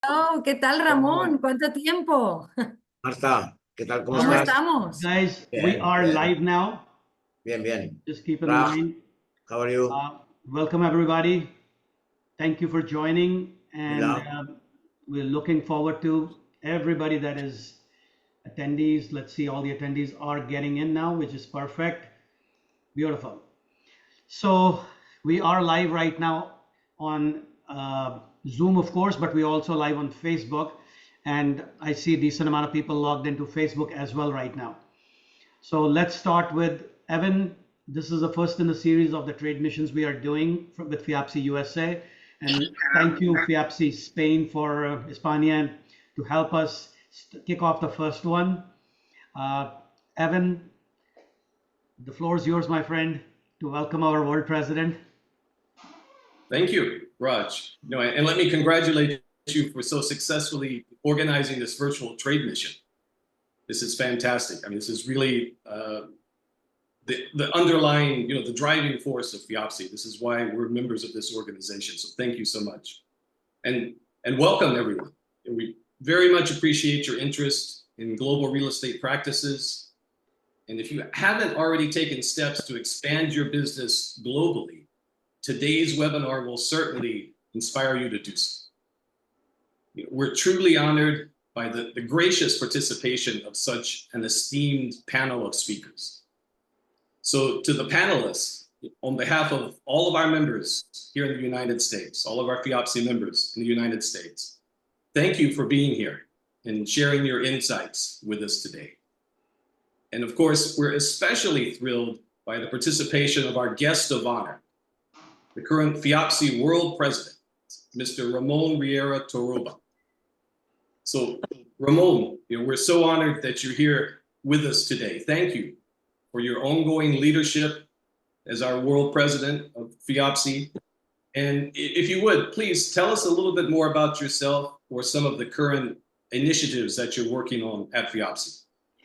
Oh, ¿qué tal, Ramón? ¿Cuánto tiempo? Marta, ¿qué tal? ¿Cómo All ¿Cómo right, estás? estamos? guys, we Bien, are bien, live now. bien, bien. Just keep in Raj, mind. how are you? Welcome, everybody. Thank you for joining. And Hola. we're looking forward to everybody that is attendees. Let's see, all the attendees are getting in now, which is perfect. Beautiful. So we are live right now on Zoom, of course, but we're also live on Facebook. And I see a decent amount of people logged into Facebook as well right now. So let's start with Evan. This is the first in the series of the trade missions we are doing with FIAPSI USA. And thank you, FIAPSI Spain for España to help us kick off the first one. Evan, the floor is yours, my friend, to welcome our world president. Thank you, Raj. And let me congratulate you for so successfully organizing this virtual trade mission. This is fantastic. I mean, this is really the underlying, the driving force of FIAPSI. This is why we're members of this organization. So thank you so much. And welcome, everyone. And we very much appreciate your interest in global real estate practices. And if you haven't already taken steps to expand your business globally, today's webinar will certainly inspire you to do so. We're truly honored by the gracious participation of such an esteemed panel of speakers. So to the panelists, on behalf of all of our members here in the United States, all of our FIAPSI members in the United States, thank you for being here and sharing your insights with us today. And of course, we're especially thrilled by the participation of our guest of honor, the current FIAPSI World President, Mr. Ramon Riera Toroba. So Ramon, we're so honored that you're here with us today. Thank you for your ongoing leadership as our World President of FIAPSI. And if you would, please tell us a little bit more about yourself or some of the current initiatives that you're working on at FIAPSI.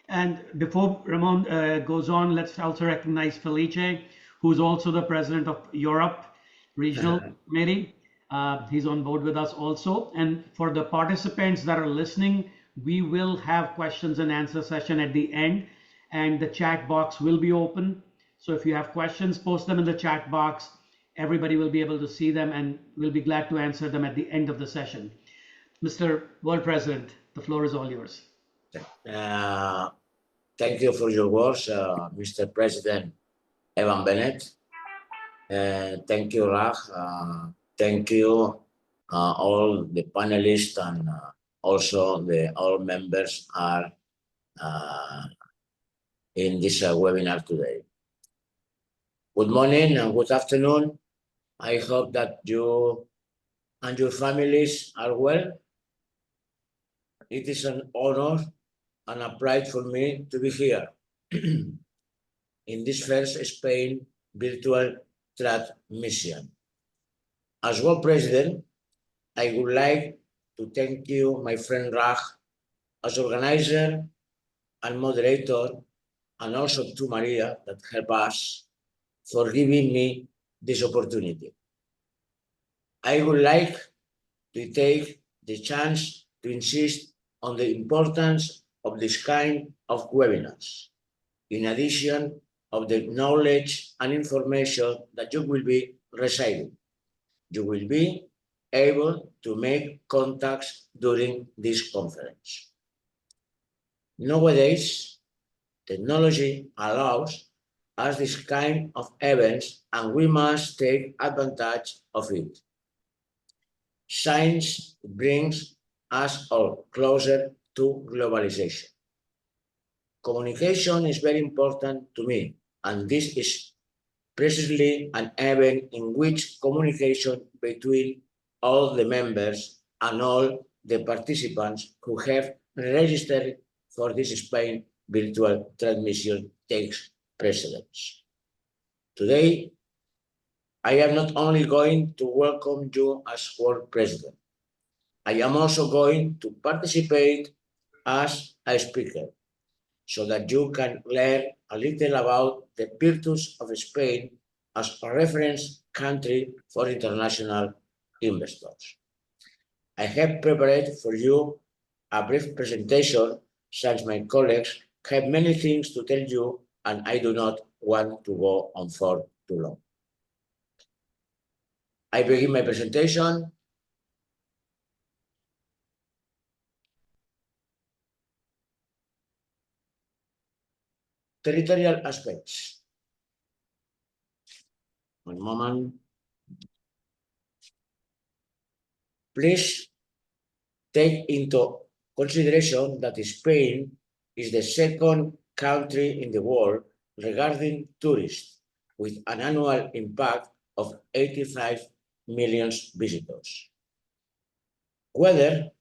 And before Ramon goes on, let's also recognize Felice, who's also the president of Europe Regional Committee. He's on board with us also. And for the participants that are listening, we will have questions and answer session at the end, and the chat box will be open. So if you have questions, post them in the chat box. Everybody will be able to see them, and we'll be glad to answer them at the end of the session. Mr. World President, the floor is all yours. Thank you for your words, Mr. President Evan Bennett. Thank you, Raj. Thank you, all the panelists, and also all members are in this webinar today. Good morning and good afternoon. I hope that you and your families are well. It is an honor and a pride for me to be here in this first Spain virtual trade mission. As world president, I would like to thank you, my friend Raj, as organizer and moderator, and also to Maria that helped us, for giving me this opportunity. I would like to take the chance to insist on the importance of this kind of webinars, in addition of the knowledge and information that you will be receiving. You will be able to make contacts during this conference. Nowadays, technology allows us this kind of events, and we must take advantage of it. Science brings us all closer to globalization. Communication is very important to me, and this is precisely an event in which communication between all the members and all the participants who have registered for this Spain virtual transmission takes precedence. Today, I am not only going to welcome you as world president, I am also going to participate as a speaker, so that you can learn a little about the virtues of Spain as a reference country for international investors. I have prepared for you a brief presentation, since my colleagues have many things to tell you, and I do not want to go on for too long. I begin my presentation. Territorial aspects. One moment. Please take into consideration that Spain is the second country in the world regarding tourists, with an annual impact of 85 million visitors. Weather,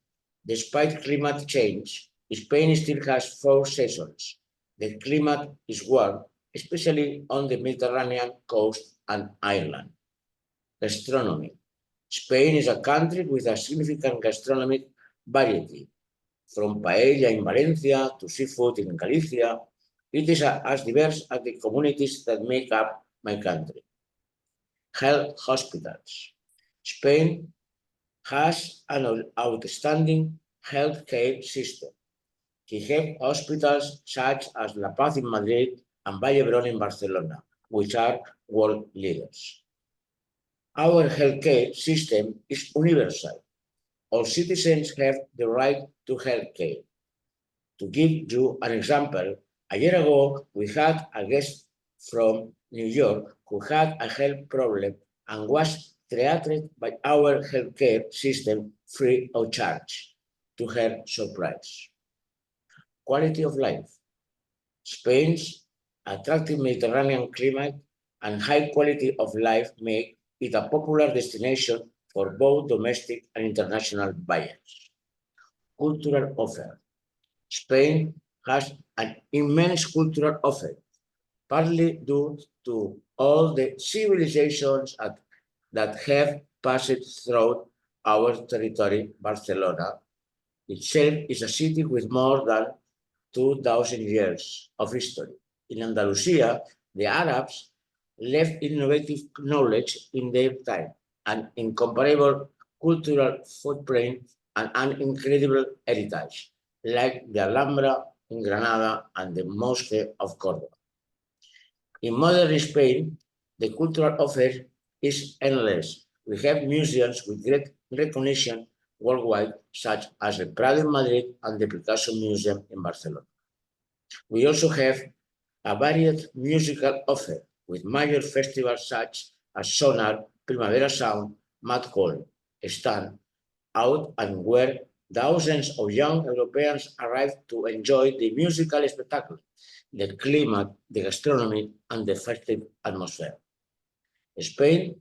despite climate change, Spain still has 4 seasons. The climate is warm, especially on the Mediterranean coast and Ireland. Gastronomy. Spain is a country with a significant gastronomic variety, from paella in Valencia to seafood in Galicia. It is as diverse as the communities that make up my country. Health hospitals. Spain has an outstanding healthcare system. We have hospitals such as La Paz in Madrid and Vall d'Hebron in Barcelona, which are world leaders. Our healthcare system is universal. All citizens have the right to healthcare. To give you an example, a year ago, we had a guest from New York who had a health problem and was treated by our healthcare system free of charge, to her surprise. Quality of life. Spain's attractive Mediterranean climate and high quality of life make it a popular destination for both domestic and international buyers. Cultural offer. Spain has an immense cultural offer, partly due to all the civilizations that have passed through our territory. Barcelona itself is a city with more than 2,000 years of history. In Andalusia, the Arabs left innovative knowledge in their time, an incomparable cultural footprint, and an incredible heritage, like the Alhambra in Granada and the Mosque of Córdoba. In modern Spain, the cultural offer is endless. We have museums with great recognition worldwide, such as the Prado in Madrid and the Picasso Museum in Barcelona. We also have a varied musical offer, with major festivals such as Sonar, Primavera Sound, Mad Cool, Stand Out, and where thousands of young Europeans arrive to enjoy the musical spectacle, the climate, the gastronomy, and the festive atmosphere. Spain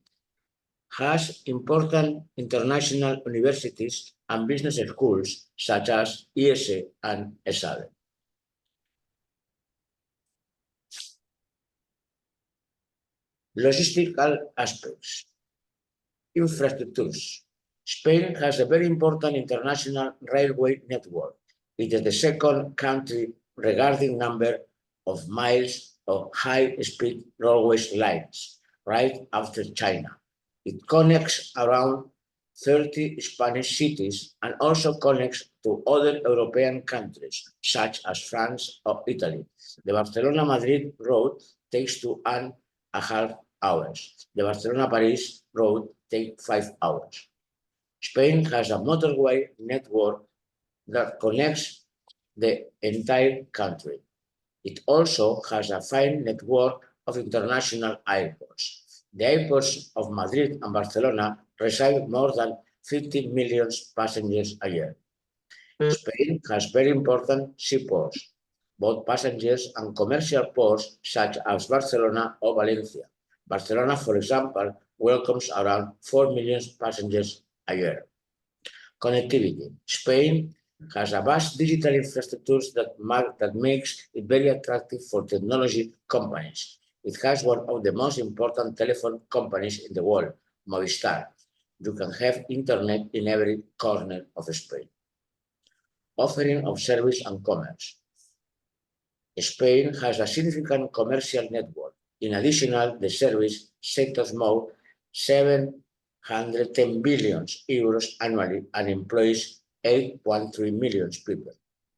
has important international universities and business schools such as IESE and ESADE. Logistical aspects. Infrastructures. Spain has a very important international railway network. It is the second country regarding number of miles of high-speed railway lines, right after China. It connects around 30 Spanish cities and also connects to other European countries, such as France or Italy. The Barcelona-Madrid road takes 2.5 hours. The Barcelona-Paris road takes 5 hours. Spain has a motorway network that connects the entire country. It also has a fine network of international airports. The airports of Madrid and Barcelona receive more than 50 million passengers a year. Spain has very important seaports, both passengers and commercial ports such as Barcelona or Valencia. Barcelona, for example, welcomes around 4 million passengers a year. Connectivity. Spain has a vast digital infrastructure that makes it very attractive for technology companies. It has one of the most important telephone companies in the world, Movistar. You can have internet in every corner of Spain. Offering of service and commerce. Spain has a significant commercial network. In addition, the service sector mode 7 110 billion euros annually and employs 8.3 million people.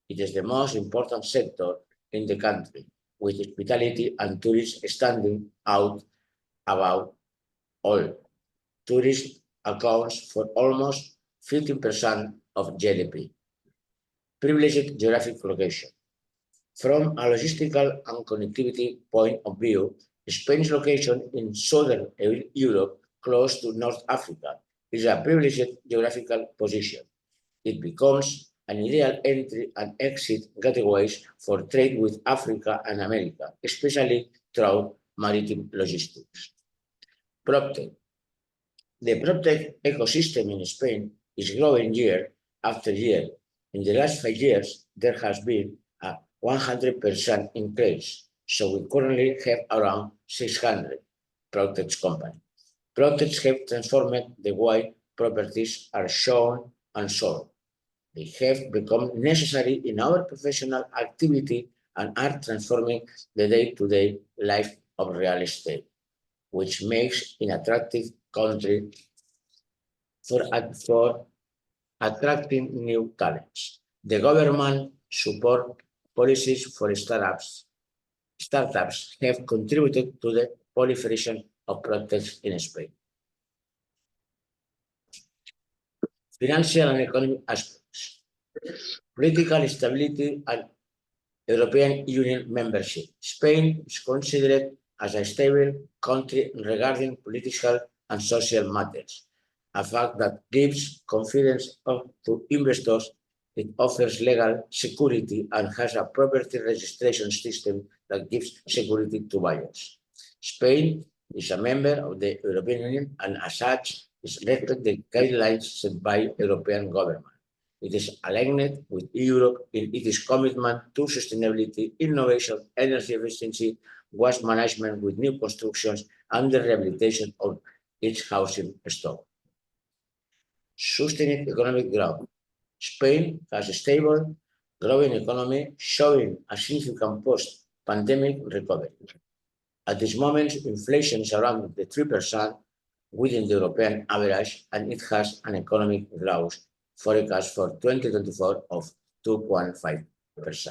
It is the most important sector in the country, with hospitality and tourism standing out above all. Tourism accounts for almost 15% of GDP. Privileged geographic location. From a logistical and connectivity point of view, Spain's location in southern Europe, close to North Africa, is a privileged geographical position. It becomes an ideal entry and exit gateways for trade with Africa and America, especially through maritime logistics. PropTech. The PropTech ecosystem in Spain is growing year after year. In the last 5 years, there has been a 100% increase, so we currently have around 600 PropTech companies. PropTechs have transformed the way properties are shown and sold. They have become necessary in our professional activity and are transforming the day-to-day life of real estate, which makes an attractive country for attracting new talents. The government support policies for startups have contributed to the proliferation of PropTechs in Spain. Financial and economic aspects. Political stability and European Union membership. Spain is considered as a stable country regarding political and social matters, a fact that gives confidence to investors. It offers legal security and has a property registration system that gives security to buyers. Spain is a member of the European Union and as such is respecting the guidelines set by European government. It is aligned with Europe in its commitment to sustainability, innovation, energy efficiency, waste management with new constructions, and the rehabilitation of its housing stock. Sustained economic growth. Spain has a stable, growing economy showing a significant post-pandemic recovery. At this moment, inflation is around the 3% within the European average, and it has an economic growth forecast for 2024 of 2.5%.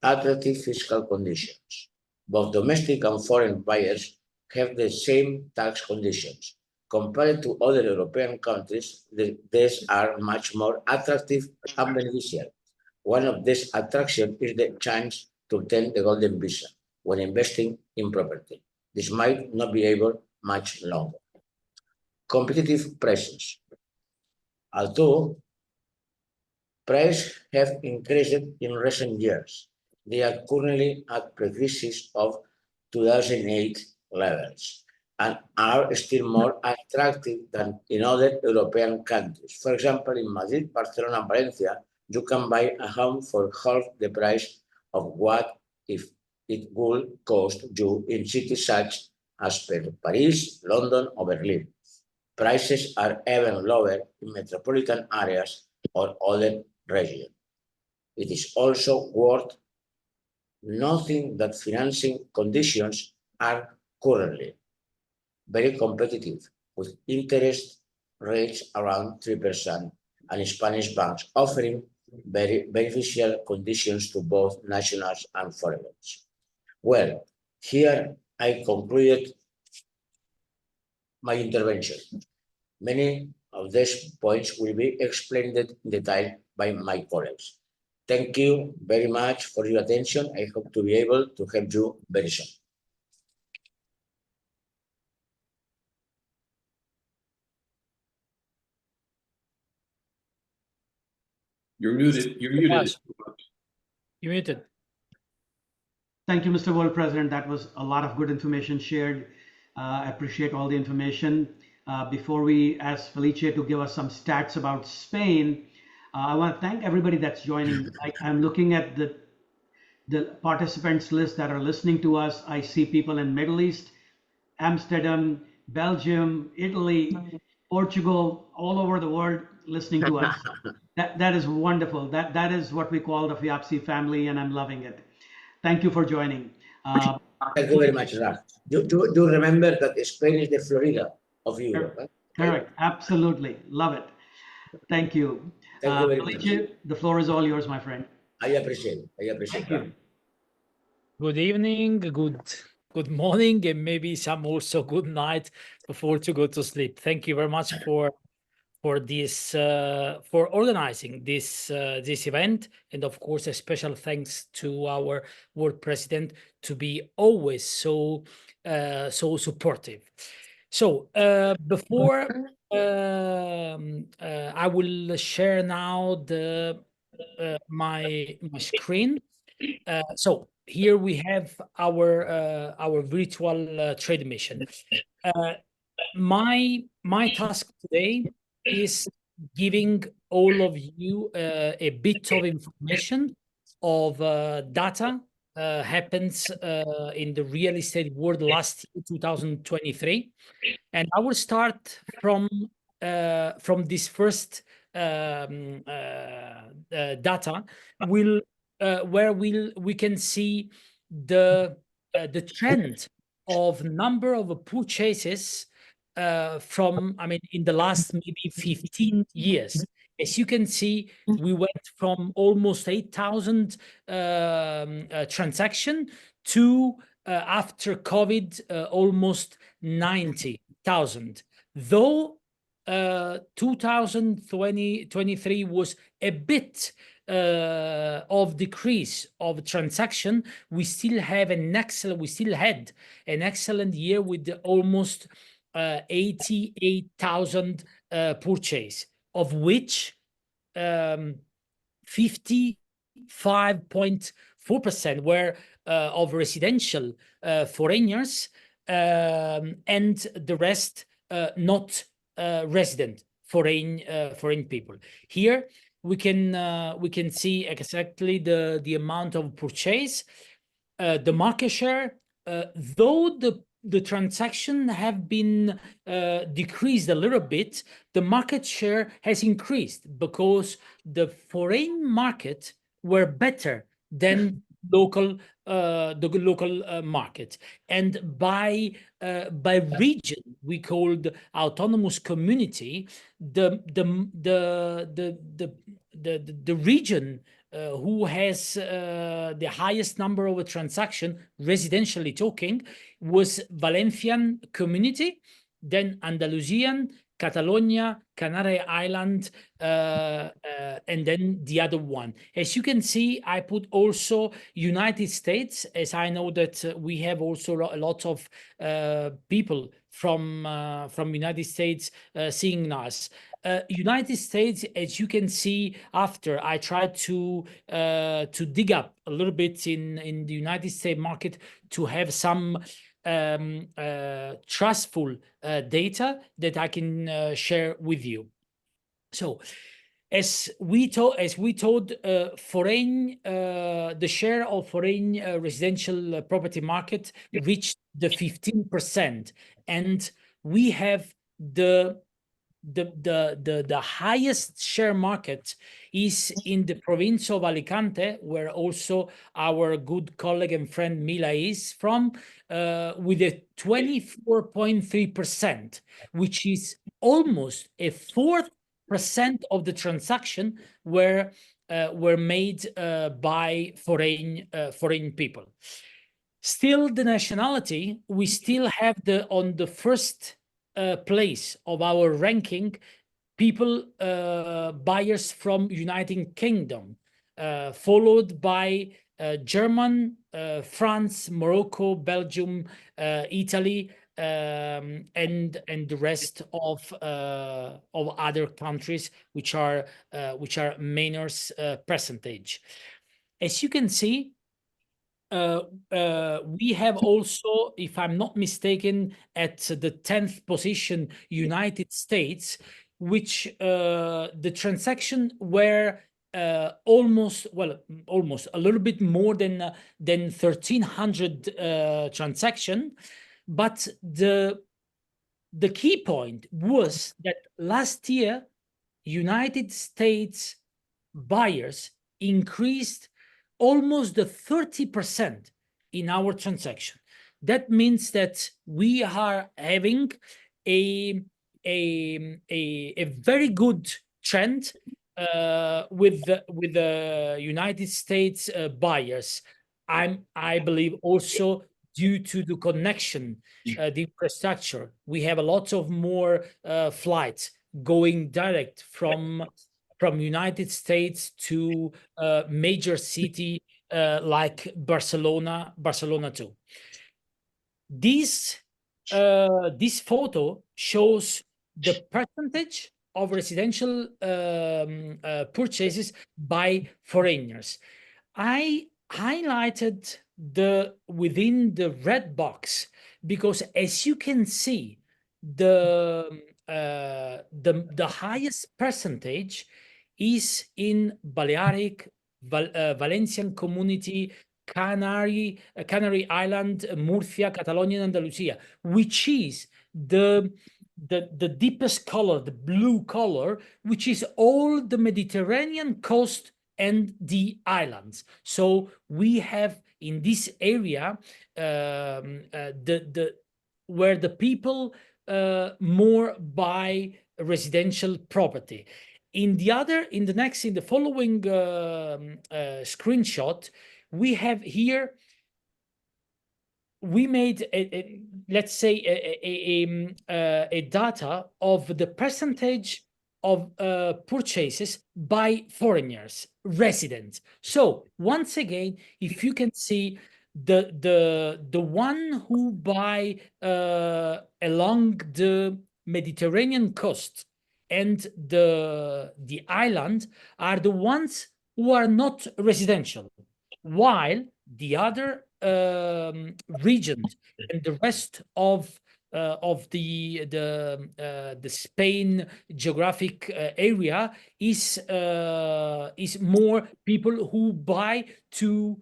Attractive fiscal conditions. Both domestic and foreign buyers have the same tax conditions. Compared to other European countries, these are much more attractive and beneficial. One of these attractions is the chance to obtain the golden visa when investing in property. This might not be able much longer. Competitive prices. Although prices have increased in recent years, they are currently at pre-crisis of 2008 levels and are still more attractive than in other European countries. For example, in Madrid, Barcelona, and Valencia, you can buy a home for half the price of what if it would cost you in cities such as Paris, London, or Berlin. Prices are even lower in metropolitan areas or other regions. It is also worth noting that financing conditions are currently very competitive, with interest rates around 3% and Spanish banks offering very beneficial conditions to both nationals and foreigners. Well, here I concluded my intervention. Many of these points will be explained in detail by my colleagues. Thank you very much for your attention. I hope to be able to help you very soon. You're muted. You're muted. Yes. You're muted. Thank you, Mr. World President. That was a lot of good information shared. I appreciate all the information. Before we ask Felice to give us some stats about Spain, I want to thank everybody that's joining. I'm looking at the participants list that are listening to us. I see people in Middle East, Amsterdam, Belgium, Italy, Portugal, all over the world listening to us. That is wonderful. That is what we call the FIAPSI family, and I'm loving it. Thank you for joining. Thank you very much, Raf. Do remember that Spain is the Florida of Europe. Correct. Absolutely. Love it. Thank you. Thank you very much. Felice, the floor is all yours, my friend. I appreciate it. I appreciate Thank that. you. Good evening, good morning, and maybe some also good night before to go to sleep. Thank you very much for this for organizing this event, and of course a special thanks to our world president to be always so supportive. So before I will share now the my screen. So here we have our virtual trade mission. My task today is giving all of you a bit of information of data happens in the real estate world last year, 2023, and I will start from this first data. Will where we can see the trend of number of purchases from, I mean, in the last maybe 15 years. As you can see, we went from almost 8,000 transaction to after COVID almost 90,000. Though 2023 was a bit of decrease of transaction, we still had an excellent year with almost 88,000 purchase, of which 55.4% were of residential foreigners, and the rest not resident foreign people. Here we can see exactly the amount of purchase, the market share. Though the transaction have been decreased a little bit, the market share has increased because the foreign market were better than the local market. And by region, we called autonomous community, the region who has the highest number of transaction, residentially talking, was Valencian community, then Andalusian, Catalonia, Canary Island, and then the other one. As you can see, I put also United States, as I know that we have also a lot of people from United States seeing us. United States, as you can see, after I tried to dig up a little bit in the United States market to have some trustful data that I can share with you. So, as we told, foreign the share of foreign residential property market reached the 15%, and we have the highest share market is in the province of Alicante, where also our good colleague and friend Mila is from, with a 24.3%, which is almost a 4% of the transaction were made by foreign people. Still, the nationality, we still have on the first place of our ranking, people, buyers from United Kingdom, followed by German, France, Morocco, Belgium, Italy, and the rest of other countries which are minor percentage. As you can see, we have also, if I'm not mistaken, at the 10th position, United States, which the transaction were almost a little bit more than 1,300 transaction. But the key point was that last year, United States buyers increased almost the 30% in our transaction. That means that we are having a a very good trend with the United States buyers. I believe also due to the connection, the infrastructure. We have a lot of more flights going direct from United States to major city like Barcelona too. This photo shows the percentage of residential purchases by foreigners. I highlighted within the red box because, as you can see, the highest percentage is in Balearic, Valencian community, Canary Island, Murcia, Catalonia, and Andalusia, which is the deepest color, the blue color, which is all the Mediterranean coast and the islands. So we have in this area where the people more buy residential property. In the following screenshot, we have here, we made let's say a data of the percentage of purchases by foreigners, residents. So once again, if you can see the one who buy along the Mediterranean coast and the island are the ones who are not residential, while the other regions and the rest of the Spain geographic area is more people who buy to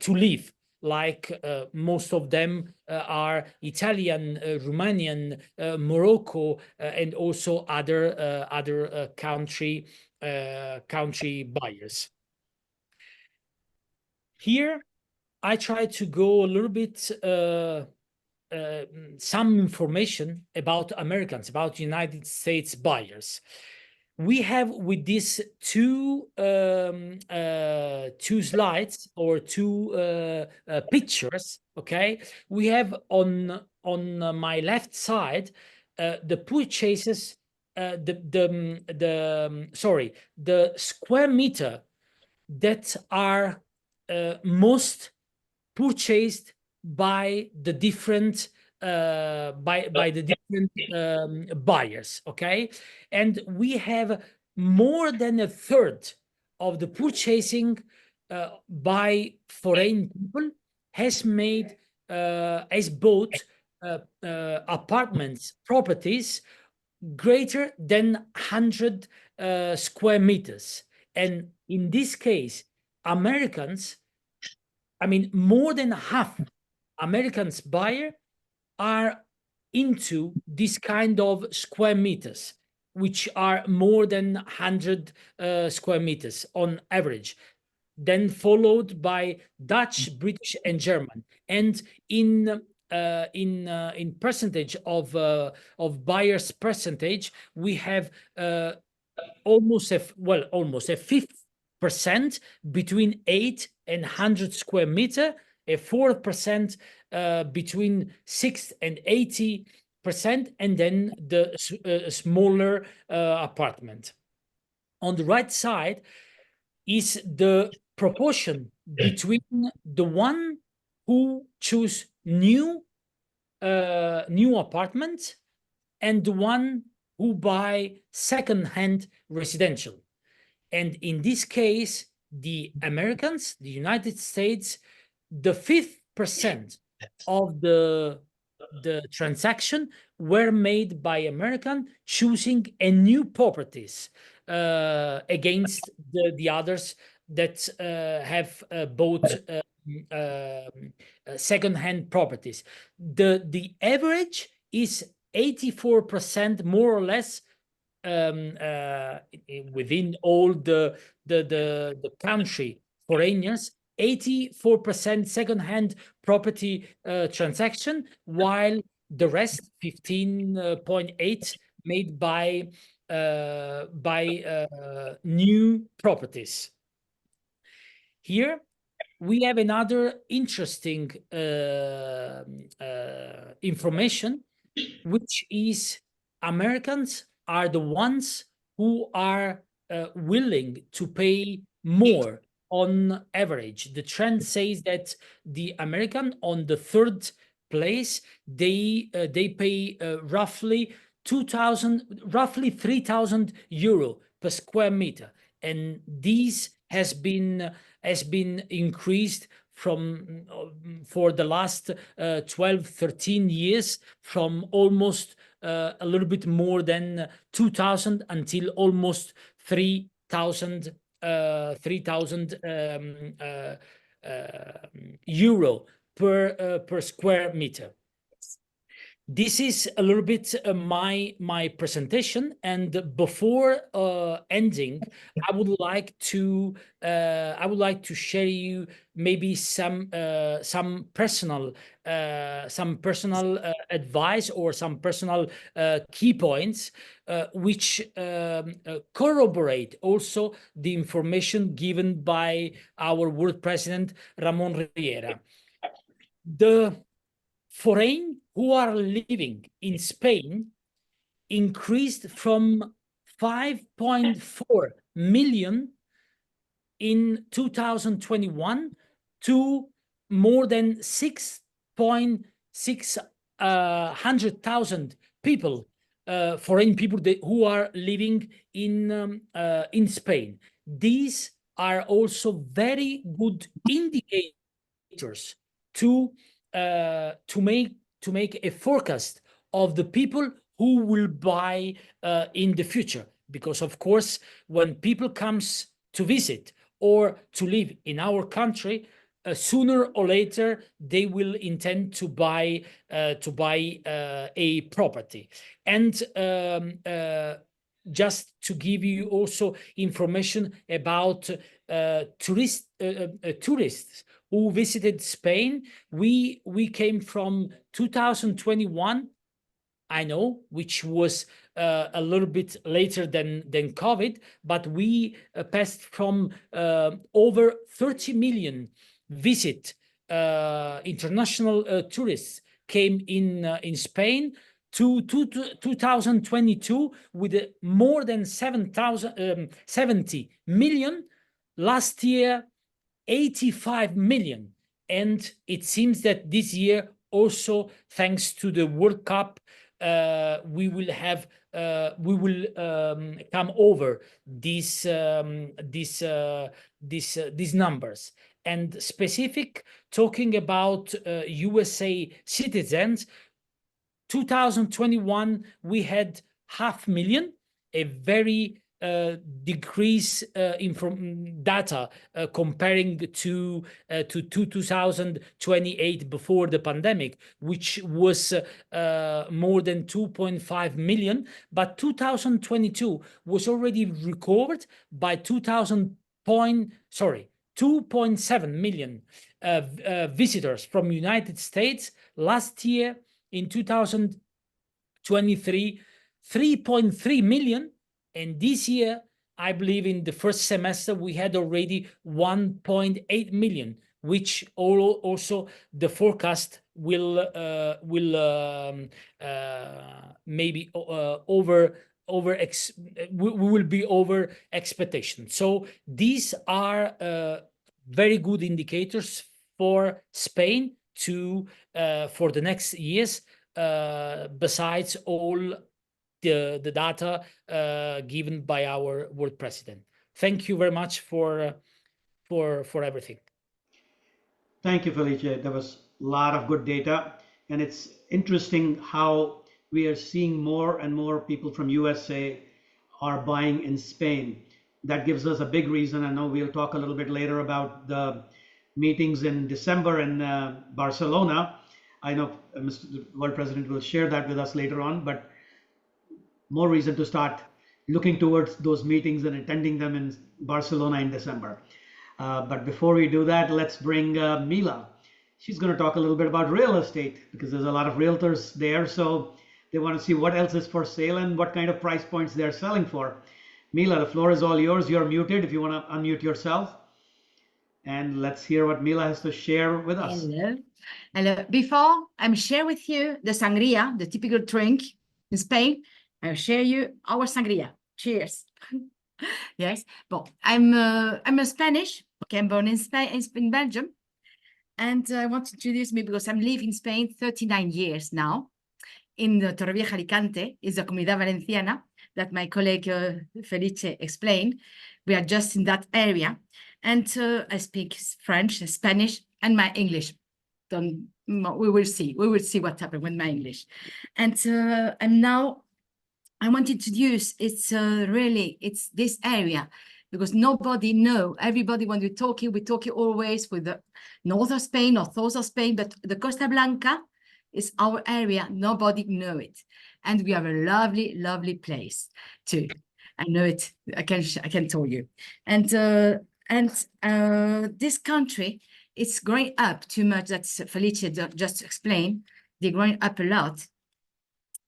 live. Like most of them are Italian, Romanian, Morocco, and also other country buyers. Here, I try to go a little bit some information about Americans, about United States buyers. We have with these two slides or two pictures. Okay, we have on my left side the purchases, the square meter that are most purchased by the different buyers. Okay, and we have more than a third of the purchasing by foreign people has bought apartments, properties greater than 100 square meters. And in this case, Americans, I mean, more than half Americans buyer are into this kind of square meters, which are more than 100 square meters on average, then followed by Dutch, British, and German. And in percentage of buyers percentage, we have almost a 50% between 8 and 100 square meter, a 4% between 6 and 80%, and then the smaller apartment. On the right side is the proportion between the one who choose new apartments and the one who buy second-hand residential. And in this case, the Americans, the United States, the 5% of the transaction were made by American choosing a new properties against the others that have bought second-hand properties. The average is 84%, more or less, within all the country foreigners, 84% second-hand property transaction, while the rest, 15.8, made by new properties. Here we have another interesting information, which is Americans are the ones who are willing to pay more on average. The trend says that the American on the third place, they pay roughly 3,000 euro per square meter, and this has been increased from for the last 12-13 years, from almost a little bit more than 2,000 until almost 3,000 euro per square meter. This is a little bit my presentation, and before ending, I would like to share you maybe some personal advice or some personal key points which corroborate also the information given by our world president Ramon Riera. The foreign who are living in Spain increased from 5.4 million in 2021 to more than 6,600,000 people, foreign people who are living in Spain. These are also very good indicators to make a forecast of the people who will buy in the future, because of course when people comes to visit or to live in our country, sooner or later they will intend to buy a property. And just to give you also information about tourists who visited Spain, we came from 2021, I know, which was a little bit later than COVID, but we passed from over 30 million international tourists came in Spain to 2022 with more than 70 million. Last year, 85 million. And it seems that this year also, thanks to the World Cup, we will come over these numbers. And specific, talking about USA citizens, 2021 we had 500,000, a very decrease in data comparing to 2028 before the pandemic, which was more than 2.5 million, but 2022 was already recovered by 2.7 million visitors from United States. Last year in 2023, 3.3 million. And this year, I believe in the first semester, we had already 1.8 million, which also the forecast will maybe we will be over expectation. So these are very good indicators for Spain for the next years, besides all the data given by our world president. Thank you very much for everything. Thank you, Felice. There was a lot of good data, and it's interesting how we are seeing more and more people from USA are buying in Spain. That gives us a big reason. I know we'll talk a little bit later about the meetings in December in Barcelona. I know Mr. World President will share that with us later on, but more reason to start looking towards those meetings and attending them in Barcelona in December. But before we do that, let's bring Mila. She's going to talk a little bit about real estate because there's a lot of realtors there. So They want to see what else is for sale and what kind of price points they're selling for. Mila, the floor is all yours. You're muted if you want to unmute yourself. And let's hear what Mila has to share with us. Hello. Hello. Before I'm share with you the sangria, the typical drink in Spain, I'll share you our sangria. Cheers. Yes. Well, I'm a Spanish. Okay, I'm born in Spain, in Belgium. And I want to introduce me because I'm living in Spain 39 years now. In the Torrevieja Alicante is the Comunidad Valenciana that my colleague Felice explained. We are just in that area. And I speak French, Spanish, and my English. We will see. We will see what happens with my English. And I want to introduce, it's this area because nobody know. Everybody, when we're talking always with the north of Spain or south of Spain, but the Costa Blanca is our area. Nobody know it. And we have a lovely, lovely place too. I know it. I can tell you. And this country, it's growing up too much. That's Felice just explained. They're growing up a lot.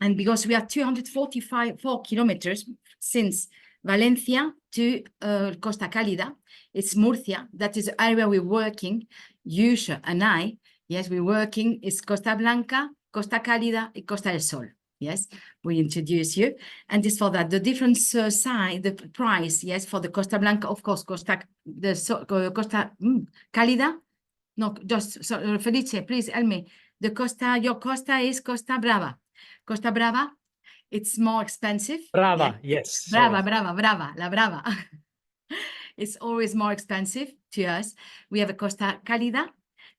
And because we are 244 kilometers since Valencia to Costa Cálida, it's Murcia. That is the area we're working. Yusha and I, yes, we're working. It's Costa Blanca, Costa Cálida, and Costa del Sol. Yes, we introduce you. And this for that. The different size, the price, yes, for the Costa Blanca, of course, Costa Cálida. No, just, so, Felice, please help me. The Costa, your Costa is Costa Brava. Costa Brava, it's more expensive. Brava, Yeah. yes. Brava, sorry. Brava, La Brava. It's always more expensive to us. We have a Costa Cálida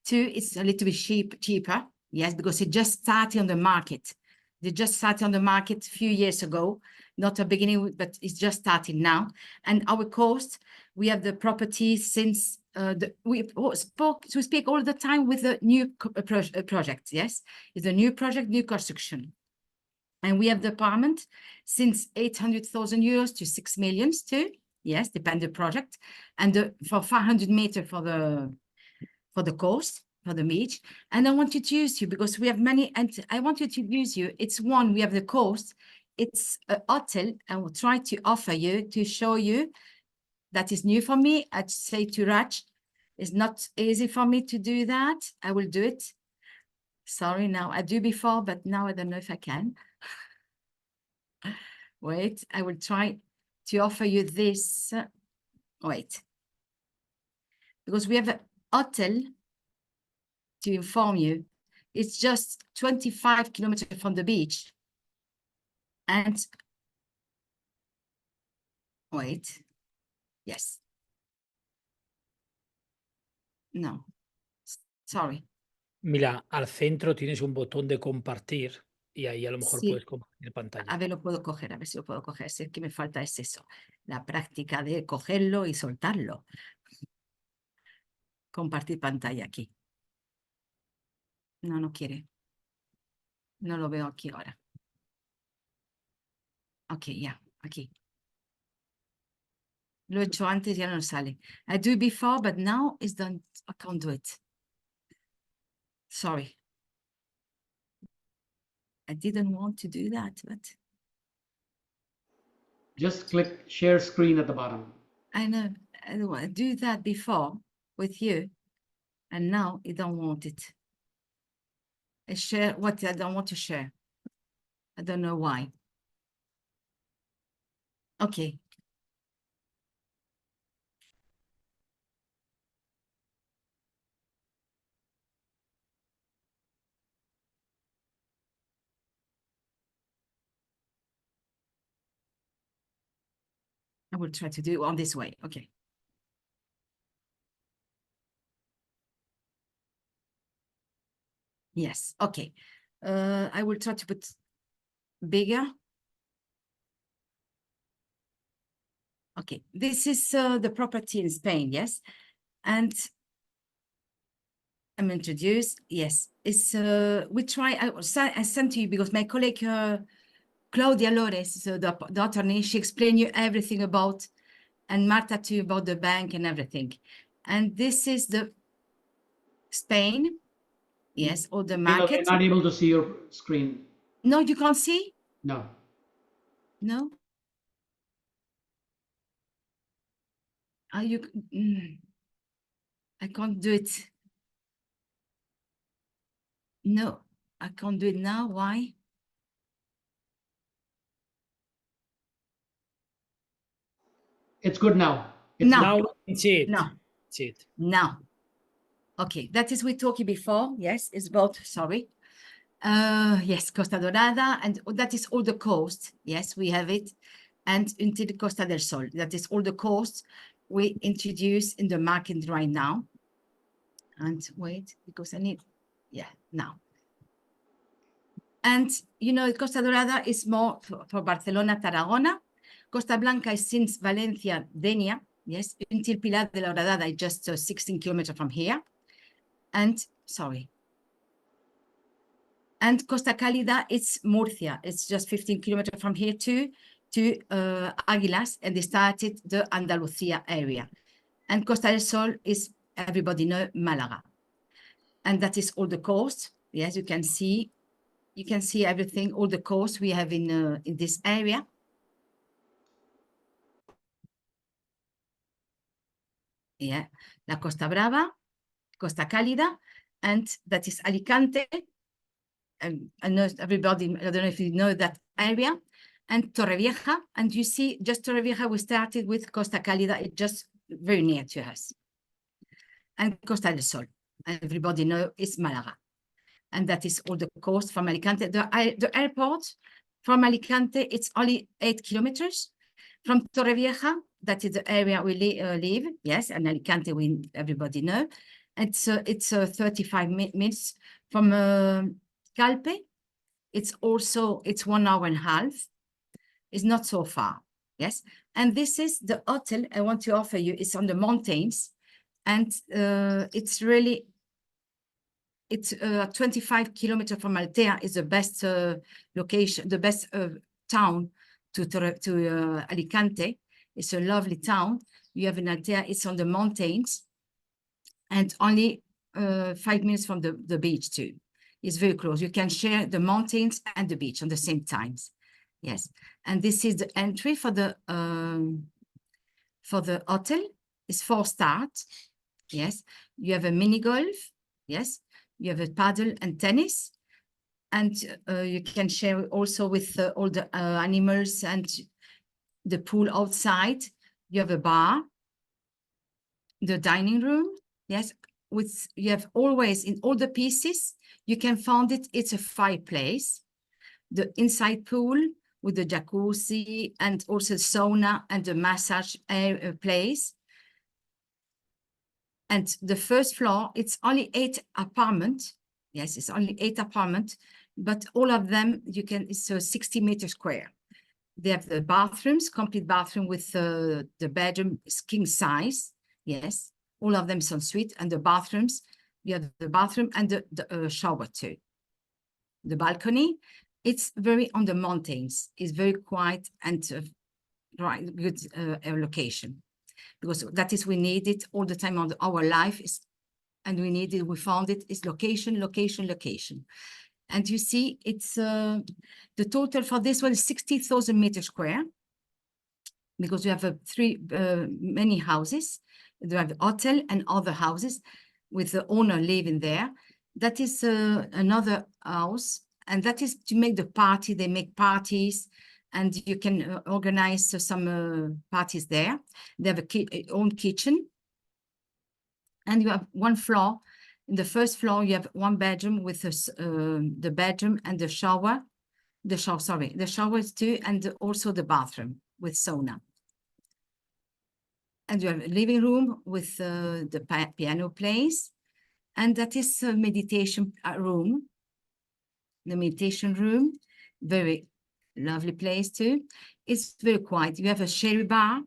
too. It's a little bit cheaper. Yes, because it just started on the market. They just started on the market a few years ago, not a beginning, but it's just starting now. And our coast, we have the property since we speak all the time with the new project. Yes, it's a new project, new construction. And we have the apartment since 800,000 euros to 6 million too. Yes, depend the project. And for 500 meters for the coast, for the beach. And I want to use you because we have many, and I want you to use you. It's one, we have the coast. It's a hotel. I will try to offer you, to show you. That is new for me. I'd say to Raj, it's not easy for me to do that. I will do it. Sorry, now I do before, but now I don't know if I can. Wait, I will try to offer you this. Wait. Because we have a hotel to inform you. It's just 25 kilometers from the beach. And wait. Yes. No. Sorry. Mira, al centro tienes un botón de compartir y ahí a lo mejor Sí. puedes compartir pantalla. A ver, lo puedo coger, a ver si lo puedo coger. Si es que me falta es eso, la práctica de cogerlo y soltarlo. Compartir pantalla aquí. No, no quiere. No lo veo aquí ahora. Ok, ya, aquí. Lo he hecho antes, ya no sale. I do it before, but now it's done. I can't do it. Sorry. I didn't want to do that, but Just click share screen at the bottom. I know. I do that before with you, and now you don't want it. I share what I don't want to share. I don't know why. Okay. I will try to do it on this way. Okay. Yes. Okay. I will try to put bigger. Okay. This is the property in Spain. Yes. And I'm introduced. Yes. It's we try. I sent to you because my colleague Claudia Lores, so the attorney, she explained you everything about, and Marta too, about the bank and everything. And this is the Spain. Yes, or the Mila, we're market. not able to see your screen. No, you can't see? No. No? Are you? I can't do it. No, I can't do it now. Why? It's good now. No. Now we can see it. No. See it. No. Okay, that is we talked before. Yes, it's about, sorry. Yes, Costa Dorada, and that is all the coast. Yes, we have it. And until the Costa del Sol, that is all the coast we introduce in the market right now. And wait, because I need, yeah, now. And, you know, Costa Dorada is more for Barcelona, Tarragona. Costa Blanca is since Valencia, Denia, yes, until Pilar de la Horadada, just 16 kilometers from here. And, sorry. And Costa Cálida, it's Murcia. It's just 15 kilometers from here to Águilas, and they started the Andalucía area. And Costa del Sol is, everybody know, Malaga. And that is all the coast. Yes, you can see everything, all the coast we have in this area. Yeah, la Costa Brava, Costa Cálida, and that is Alicante. And I know everybody, I don't know if you know that area, and Torrevieja. And you see, just Torrevieja, we started with Costa Cálida, it's just very near to us. And Costa del Sol, everybody know is Malaga. And that is all the coast from Alicante. The airport from Alicante, it's only 8 kilometers. From Torrevieja, that is the area we live, yes, and Alicante, everybody know. It's 35 minutes from Calpe. It's 1 hour and a half. It's not so far, yes. And this is the hotel I want to offer you. It's on the mountains, and it's 25 kilometers from Altea is the best location, the best town to Alicante. It's a lovely town. You have in Altea, it's on the mountains, and only 5 minutes from the beach too. It's very close. You can share the mountains and the beach on the same times. Yes, and this is the entry for the hotel. It's 4 stars. Yes, you have a mini golf. Yes, you have a paddle and tennis, and you can share also with all the animals and the pool outside. You have a bar, the dining room. Yes, you have always in all the pieces. You can find it. It's a fireplace, the inside pool with the jacuzzi and also sauna and the massage place. And the first floor, it's only 8 apartments. Yes, it's only 8 apartments, but all of them it's 60 meters square. They have the bathrooms, complete bathroom with the bedroom is king size. Yes, all of them is en suite, and the bathrooms, you have the bathroom and the shower too. The balcony, it's very on the mountains. It's very quiet and good location, because that is we need it all the time on our life is, and we found it is location, location, location. And you see, it's the total for this one is 60,000 meters square, because we have many houses. We have hotel and other houses with the owner living there. That is another house, and that is to make the party. They make parties, and you can organize some parties there. They have own kitchen, and you have 1 floor. In the first floor, you have 1 bedroom with the bedroom and the shower. The shower is 2, and also the bathroom with sauna. And you have a living room with the piano place, and that is a meditation room. The meditation room, very lovely place too. It's very quiet. You have a sherry bar.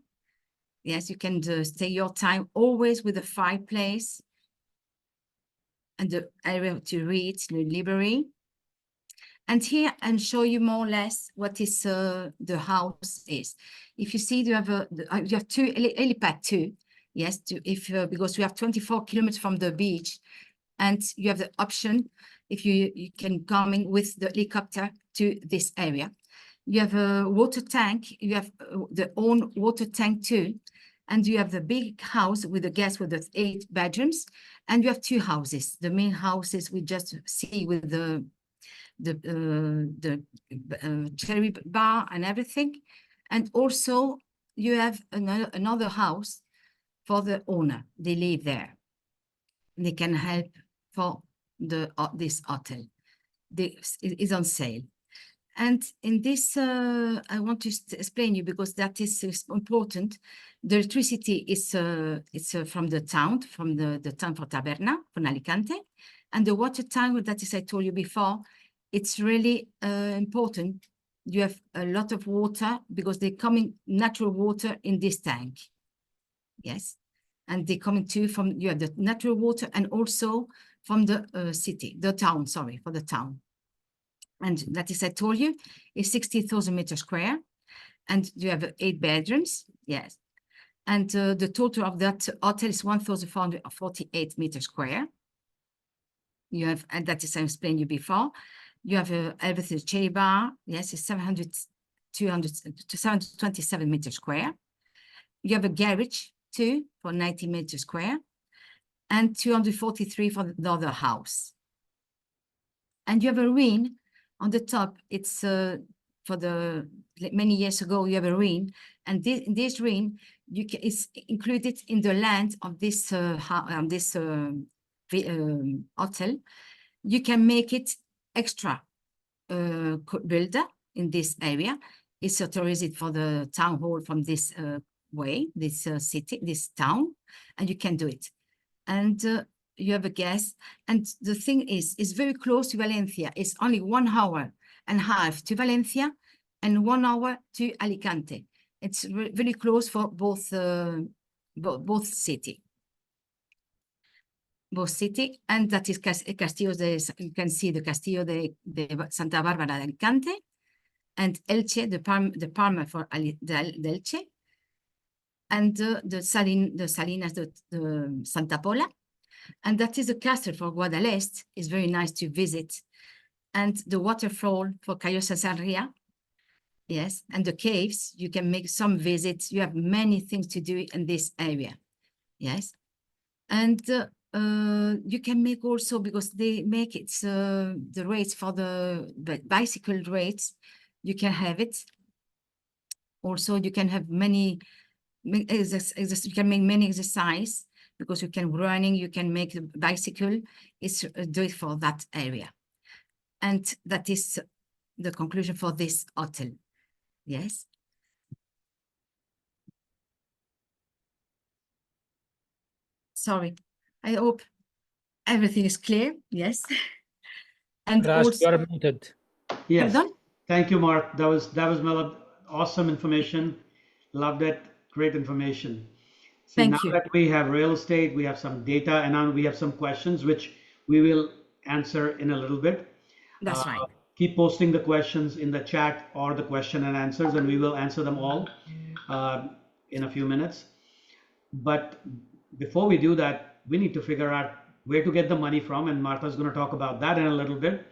Yes, you can stay your time always with a fireplace and the area to read, the library. And here and show you more or less what is the house is. If you see, you have 2 helipad too. Yes, because we have 24 kilometers from the beach, and you have the option if you can come in with the helicopter to this area. You have a water tank, you have the own water tank too, and you have the big house with the guest with the 8 bedrooms, and you have 2 houses. The main houses we just see with the cherry bar and everything, and also you have another house for the owner. They live there. They can help for the this hotel. It is on sale. And in this, I want to explain you because that is important. The electricity is from the town, from the town for Taberna, from Alicante, and the water tank that is I told you before. It's really important. You have a lot of water because they come in natural water in this tank. Yes, and they coming too from you have the natural water and also from the town. Sorry, for the town. And that is, I told you, is 60,000 meters square, and you have 8 bedrooms. Yes, and the total of that hotel is 1,448 meters square. You have, and that is I explained you before. You have everything cherry bar. Yes, it's 727 meters square. You have a garage too for 90 meters square, and 243 for the other house. And you have a ruin on the top. It's for the many years ago. You have a ruin, and this ruin is included in the land of this hotel. You can make it extra builder in this area. It's authorized for the town hall from this city, this town, and you can do it. And you have a guest, and the thing is, it's very close to Valencia. It's only 1.5 hours to Valencia and 1 hour to Alicante. It's very close for both city. And that is Castillo you can see the Castillo de Santa Bárbara de Alicante, and Elche, the Palma for Elche, and the Salinas de Santa Pola, and that is the castle for Guadalest. It's very nice to visit, and the waterfall for Callosa Sarria. Yes, and the caves, you can make some visits. You have many things to do in this area. Yes, and you can make also, because they make it the rates for the bicycle rates, you can have it. Also, you can have many you can make many exercise because you can running, you can make the bicycle. It's do it for that area, and that is the conclusion for this hotel. Yes. Sorry, I hope everything is clear. Yes. And Raj, also, you are muted. Yes. Pardon? Thank you, Mark. That was Malab. Awesome information. Loved it. Great information. See, Thank now you. that we have real estate, we have some data, and now we have some questions which we will answer in a little bit. That's right. Keep posting the questions in the chat or the question and answers, and we will answer them all in a few minutes. But before we do that, we need to figure out where to get the money from, and Martha's going to talk about that in a little bit.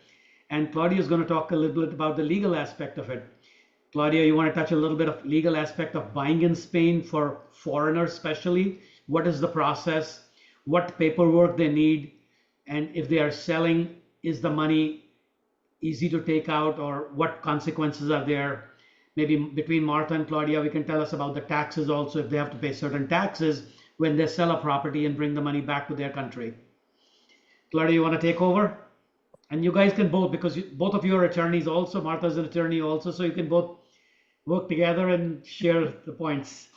And Claudia is going to talk a little bit about the legal aspect of it. Claudia, you want to touch a little bit of legal aspect of buying in Spain for foreigners especially? What is the process? What paperwork they need? And if they are selling, is the money easy to take out, or what consequences are there? Maybe between Martha and Claudia, we can tell us about the taxes also, if they have to pay certain taxes when they sell a property and bring the money back to their country. Claudia, you want to take over? And you guys can both, because both of you are attorneys also. Martha's an attorney also, so you can both work together and share the points.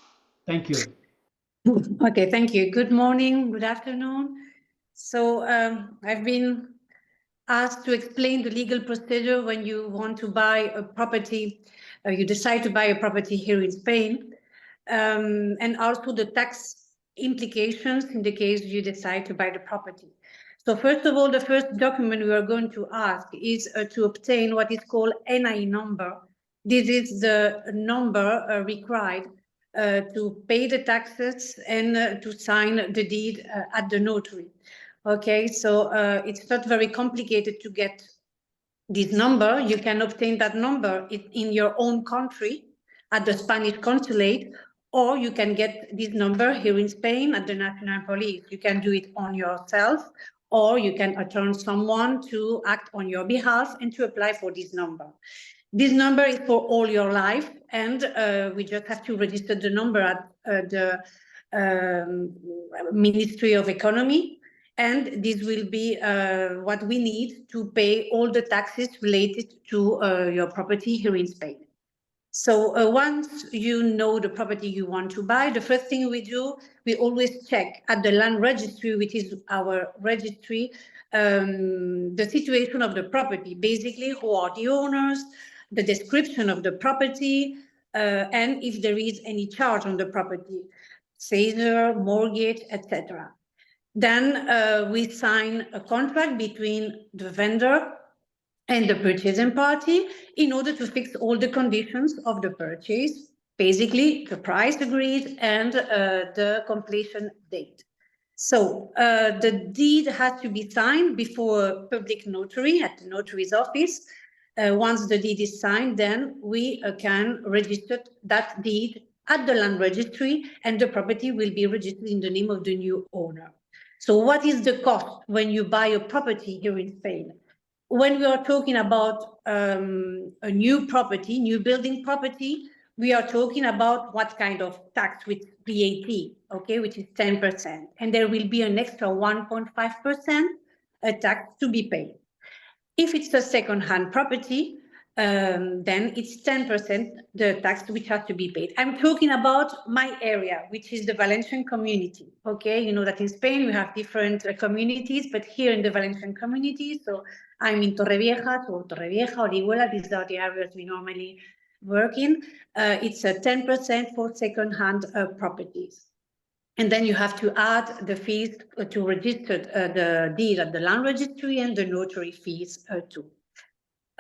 Thank you. Okay, thank you. Good morning, good afternoon. So I've been asked to explain the legal procedure when you want to buy a property, you decide to buy a property here in Spain, and also the tax implications in the case you decide to buy the property. So first of all, the first document we are going to ask is to obtain what is called NI number. This is the number required to pay the taxes and to sign the deed at the notary. Okay, so it's not very complicated to get this number, you can obtain that number in your own country at the Spanish consulate, or you can get this number here in Spain at the National Police. You can do it on yourself, or you can attorn someone to act on your behalf and to apply for this number. This number is for all your life, and we just have to register the number at the Ministry of Economy, and this will be what we need to pay all the taxes related to your property here in Spain. So once you know the property you want to buy, the first thing we do, we always check at the land registry, which is our registry, the situation of the property, basically who are the owners, the description of the property, and if there is any charge on the property, seizure, mortgage, etc. Then we sign a contract between the vendor and the purchasing party in order to fix all the conditions of the purchase, basically the price agreed and the completion date. So the deed has to be signed before a public notary at the notary's office. Once the deed is signed, then we can register that deed at the land registry, and the property will be registered in the name of the new owner. So what is the cost when you buy a property here in Spain? When we are talking about a new property, new building property, we are talking about what kind of tax with VAT, okay, which is 10%. And there will be an extra 1.5% tax to be paid. If it's a second-hand property, then it's 10% the tax which has to be paid. I'm talking about my area, which is the Valencian community. Okay, you know that in Spain we have different communities, but here in the Valencian community, so I'm in Torrevieja, so Torrevieja, Orihuela, these are the areas we normally work in. It's a 10% for second-hand properties. And then you have to add the fees to register the deed at the land registry and the notary fees too.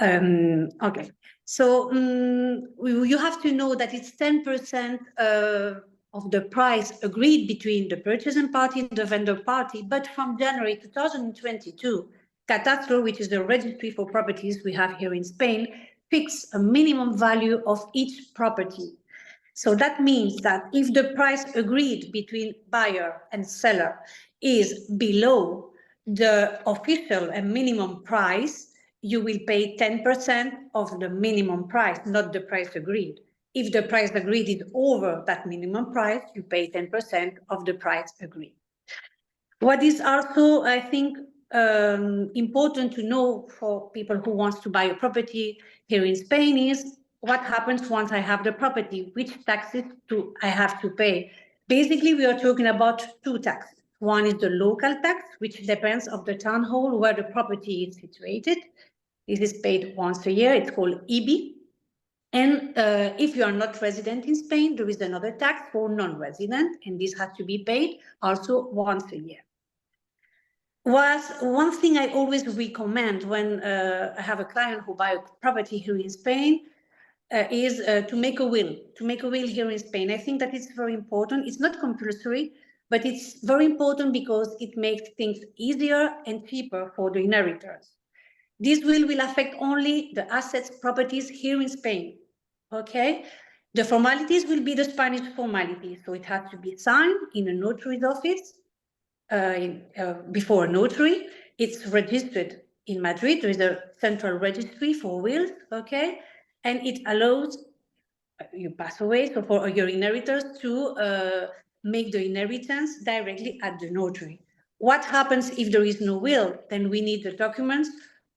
Okay, so you have to know that it's 10% of the price agreed between the purchasing party and the vendor party, but from January 2022, Catastro, which is the registry for properties we have here in Spain, fixed a minimum value of each property. So that means that if the price agreed between buyer and seller is below the official and minimum price, you will pay 10% of the minimum price, not the price agreed. If the price agreed is over that minimum price, you pay 10% of the price agreed. What is also, I think, important to know for people who want to buy a property here in Spain is what happens once I have the property, which taxes do I have to pay. Basically, we are talking about two taxes. One is the local tax, which depends on the town hall where the property is situated. This is paid once a year. It's called IBI. And if you are not resident in Spain, there is another tax for non-resident, and this has to be paid also once a year. One thing I always recommend when I have a client who buys a property here in Spain is to make a will. To make a will here in Spain, I think that it's very important. It's not compulsory, but it's very important because it makes things easier and cheaper for the inheritors. This will affect only the assets, properties here in Spain, okay? The formalities will be the Spanish formalities. So it has to be signed in a notary's office before a notary. It's registered in Madrid. There is a central registry for wills, okay? And it allows you pass away, so for your inheritors to make the inheritance directly at the notary. What happens if there is no will? Then we need the documents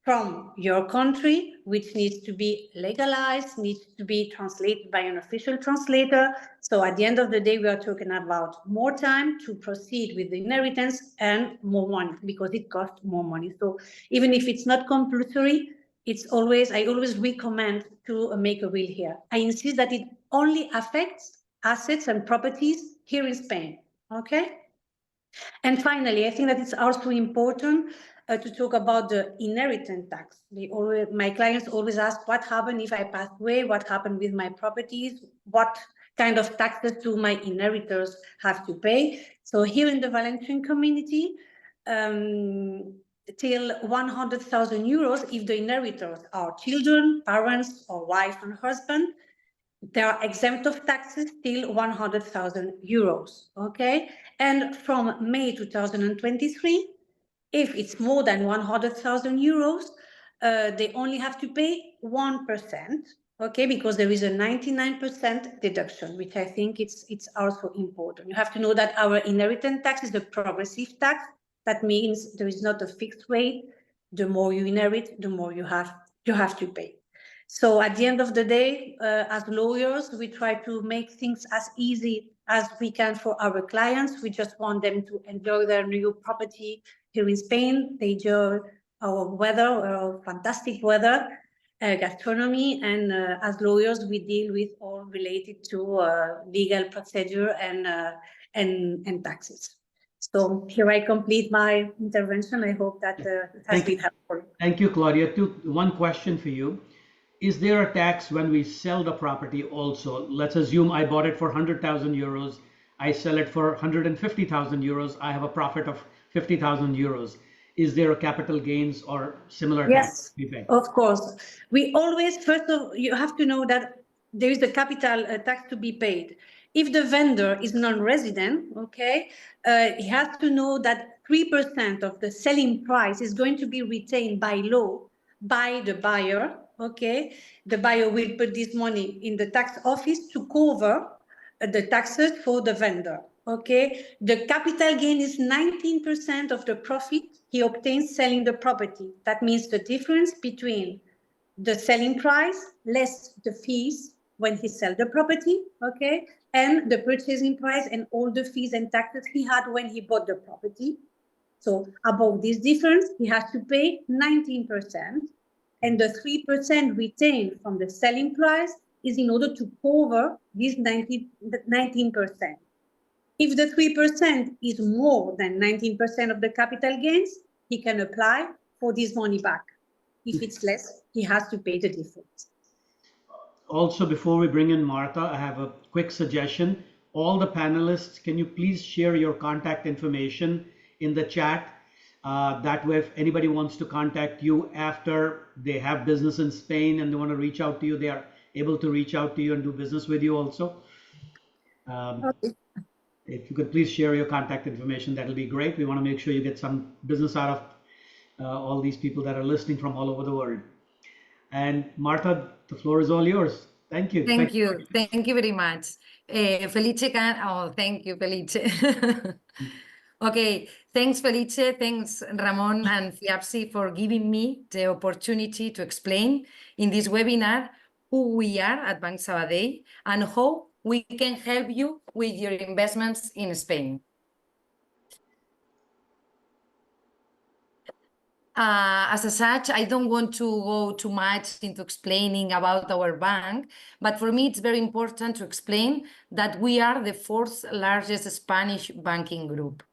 from your country, which needs to be legalized, needs to be translated by an official translator. So at the end of the day, we are talking about more time to proceed with the inheritance and more money because it costs more money. So even if it's not compulsory, I always recommend to make a will here. I insist that it only affects assets and properties here in Spain, okay? And finally, I think that it's also important to talk about the inheritance tax. My clients always ask, what happens if I pass away? What happens with my properties? What kind of taxes do my inheritors have to pay? So here in the Valencian community, till 100,000 euros if the inheritors are children, parents, or wife and husband. They are exempt of taxes till 100,000 euros, okay? And from May 2023, if it's more than 100,000 euros, they only have to pay 1%, okay? Because there is a 99% deduction, which I think it's also important. You have to know that our inheritance tax is a progressive tax. That means there is not a fixed rate. The more you inherit, the more you have to pay. So at the end of the day, as lawyers, we try to make things as easy as we can for our clients. We just want them to enjoy their new property here in Spain. They enjoy our weather, our fantastic weather, gastronomy, and as lawyers, we deal with all related to legal procedure and taxes. So here I complete my intervention. I hope that it has been helpful. Thank you, Claudia. One question for you. Is there a tax when we sell the property also? Let's assume I bought it for 100,000 euros. I sell it for 150,000 euros. I have a profit of 50,000 euros. Is there a capital gains or similar tax? Yes, of course. We always, first of all, you have to know that there is a capital tax to be paid. If the vendor is non-resident, okay, he has to know that 3% of the selling price is going to be retained by law by the buyer, okay? The buyer will put this money in the tax office to cover the taxes for the vendor, okay? The capital gain is 19% of the profit he obtains selling the property. That means the difference between the selling price less the fees when he sells the property, okay? And the purchasing price and all the fees and taxes he had when he bought the property. So above this difference, he has to pay 19%, and the 3% retained from the selling price is in order to cover this 19%. If the 3% is more than 19% of the capital gains, he can apply for this money back. If it's less, he has to pay the difference. Also, before we bring in Martha, I have a quick suggestion. All the panelists, can you please share your contact information in the chat? That way, if anybody wants to contact you after they have business in Spain and they want to reach out to you, they are able to reach out to you and do business with you also. Okay. If you could please share your contact information, that'll be great. We want to make sure you get some business out of all these people that are listening from all over the world. And Martha, the floor is all yours. Thank you. Thank you. Thank you very much. Felice thank you, Felice. Okay, thanks, Felice. Thanks, Ramon and FIAPSI, for giving me the opportunity to explain in this webinar who we are at Banc Sabadell and how we can help you with your investments in Spain. As such, I don't want to go too much into explaining about our bank, but for me, it's very important to explain that we are the fourth largest Spanish banking group.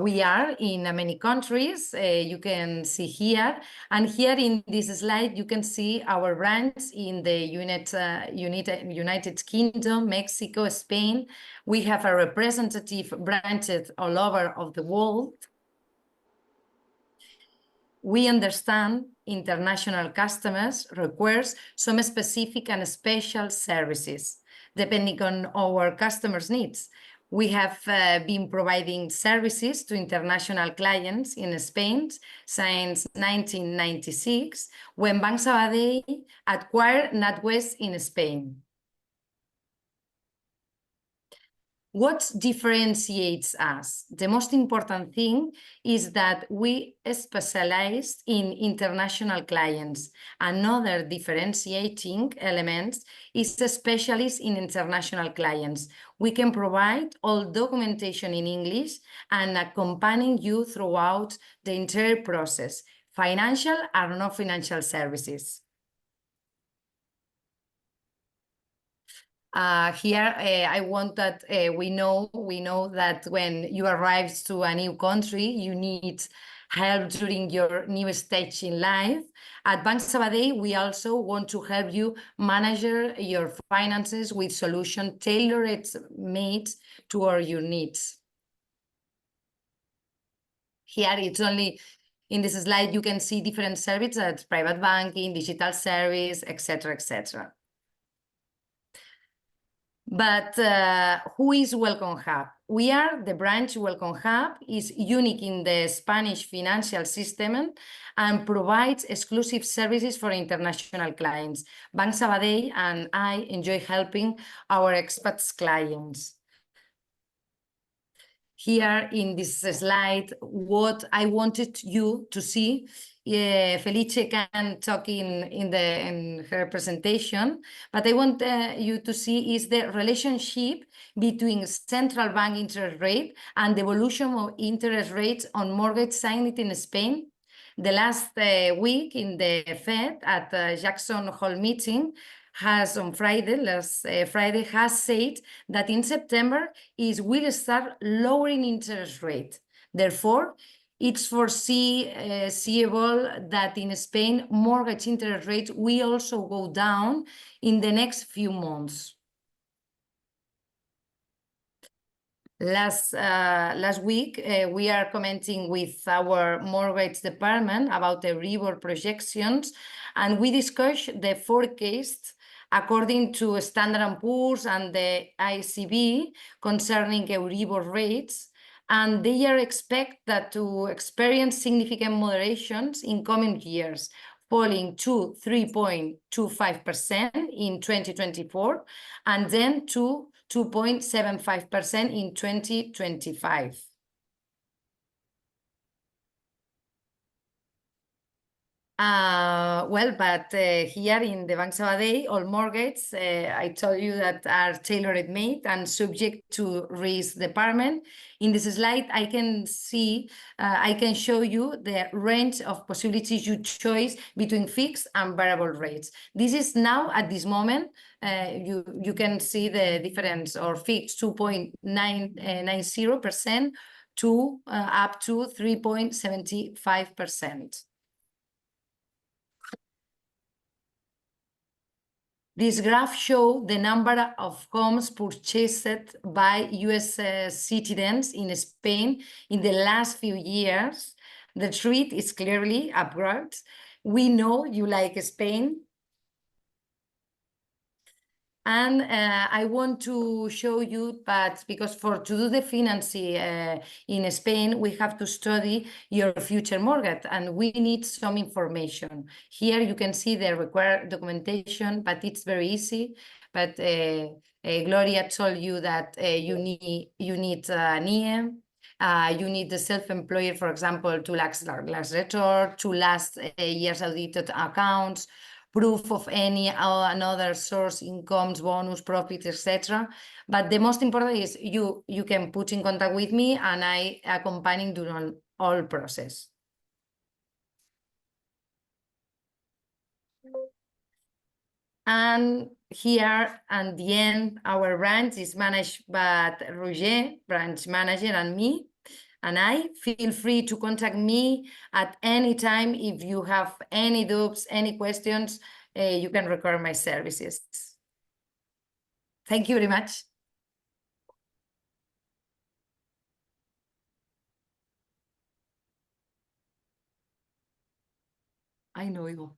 We are in many countries, you can see here. And here in this slide, you can see our branches in the United Kingdom, Mexico, Spain. We have a representative branches all over of the world. We understand international customers requires some specific and special services, depending on our customers' needs. We have been providing services to international clients in Spain since 1996, when Banc Sabadell acquired NatWest in Spain. What differentiates us? The most important thing is that we specialize in international clients. Another differentiating element is a specialist in international clients. We can provide all documentation in English and accompanying you throughout the entire process, financial or non-financial services. Here, I want that we know that when you arrive to a new country, you need help during your new stage in life. At Banc Sabadell, we also want to help you manage your finances with solutions tailored made to your needs. Here it's only in this slide, you can see different services, that's private banking, digital service, etc., etc. But who is Welcome Hub? We are the branch. Welcome Hub is unique in the Spanish financial system and provides exclusive services for international clients. Banc Sabadell and I enjoy helping our expats clients. Here in this slide, what I wanted you to see, Felice can talk in her presentation, but I want you to see is the relationship between central bank interest rate and the evolution of interest rates on mortgage signed in Spain. The last week in the Fed at Jackson Hole meeting has on Friday, last Friday, has said that in September will start lowering interest rate. Therefore, it's foreseeable that in Spain, mortgage interest rates will also go down in the next few months. Last week, we are commenting with our mortgage department about the Euribor projections, and we discussed the forecast according to Standard & Poor's and the ICB concerning Euribor rates, and they are expected to experience significant moderations in coming years, falling to 3.25% in 2024, and then to 2.75% in 2025. But here in the Banc Sabadell, all mortgages, I told you that are tailor made and subject to risk department. In this slide, I can show you the range of possibilities you choose between fixed and variable rates. This is now at this moment, you can see the difference, or fixed 2.90% to up to 3.75%. This graph shows the number of homes purchased by US citizens in Spain in the last few years. The trend is clearly upward. We know you like Spain. And I want to show you, but because to do the financing in Spain, we have to study your future mortgage, and we need some information. Here you can see the required documentation, but it's very easy. But Gloria told you that you need NIE. You need the self-employed, for example, to last return, to last year's audited accounts, proof of any another source, incomes, bonus, profit, etc. But the most important is you can put in contact with me, and I accompany during all process. And here at the end, our branch is managed by Roger, branch manager, and me. And I feel free to contact me at any time if you have any doubts, any questions, you can require my services. Thank you very much. I know you.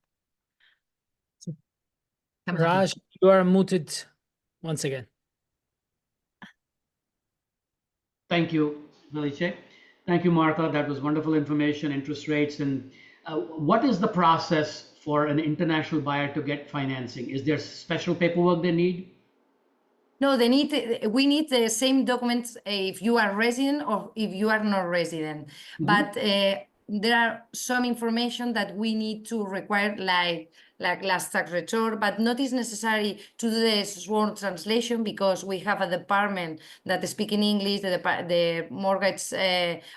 Raj, you are muted once again. Thank you, Felice. Thank you, Martha. That was wonderful information, interest rates. And what is the process for an international buyer to get financing? Is there special paperwork they need? No, we need the same documents if you are resident or if you are not resident. Mm-hmm. But there are some information that we need to require, like last tax return, but not is necessary to do the sworn translation, because we have a department that speaks in English, the mortgage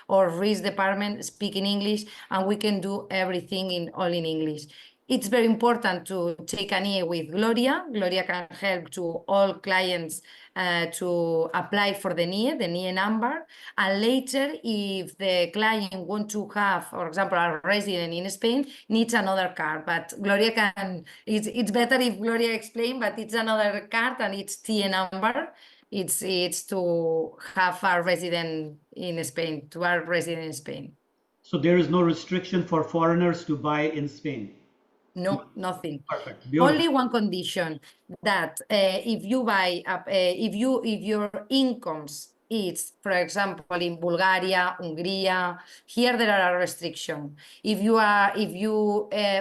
or risk department speak in English, and we can do everything all in English. It's very important to take an NIE with Gloria. Gloria can help to all clients to apply for the NIE number. And later, if the client wants to have, for example, a resident in Spain, needs another card. But Gloria can, it's better if Gloria explains, but it's another card and it's TIE number. It's to have a resident in Spain, to our resident in Spain. So there is no restriction for foreigners to buy in Spain. No, nothing. Perfect. Beautiful. Only one condition, that if you buy if your incomes is, for example, in Bulgaria, Hungary, here there are a restriction. If you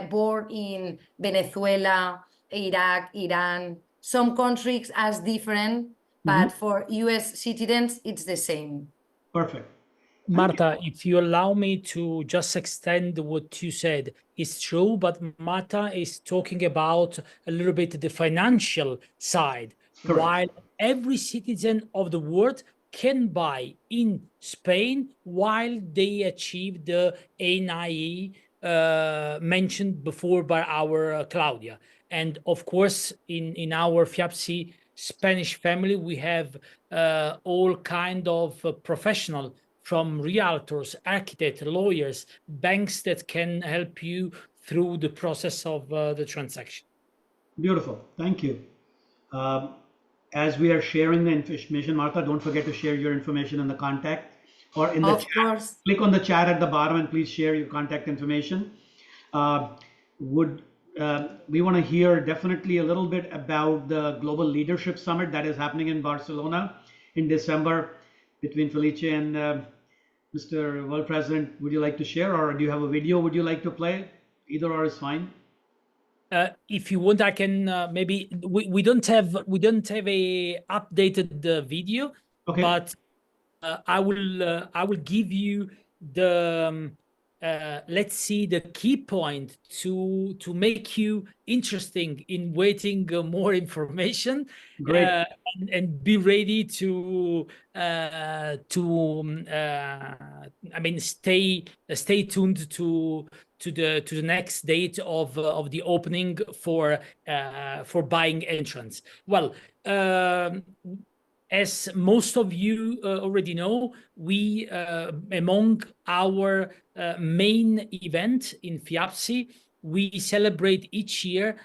born in Venezuela, Iraq, Iran, some countries are different, but for US citizens it's the same. Perfect. Marta, if you allow me to just extend what you said, it's true, but Marta is talking about a little bit the financial side, Correct. while every citizen of the world can buy in Spain while they achieve the NIE mentioned before by our Claudia. And of course, in our FIAPSI Spanish family, we have all kind of professional, from realtors, architects, lawyers, banks that can help you through the process of the transaction. Beautiful. Thank you. As we are sharing the information, Martha, don't forget to share your information in the contact or in the Of chat. course. Click on the chat at the bottom and please share your contact information. We want to hear definitely a little bit about the Global Leadership Summit that is happening in Barcelona in December between Felice and Mr. World President. Would you like to share, or do you have a video would you like to play? Either or is fine. If you want, I can maybe we don't have a updated video, Okay. but I will give you the let's see, the key point to make you interesting in waiting more information. Great. And be ready to I mean, stay tuned to the next date of the opening for buying entrance. Well, as most of you already know, we among our main event in FIAPSI, we celebrate each year,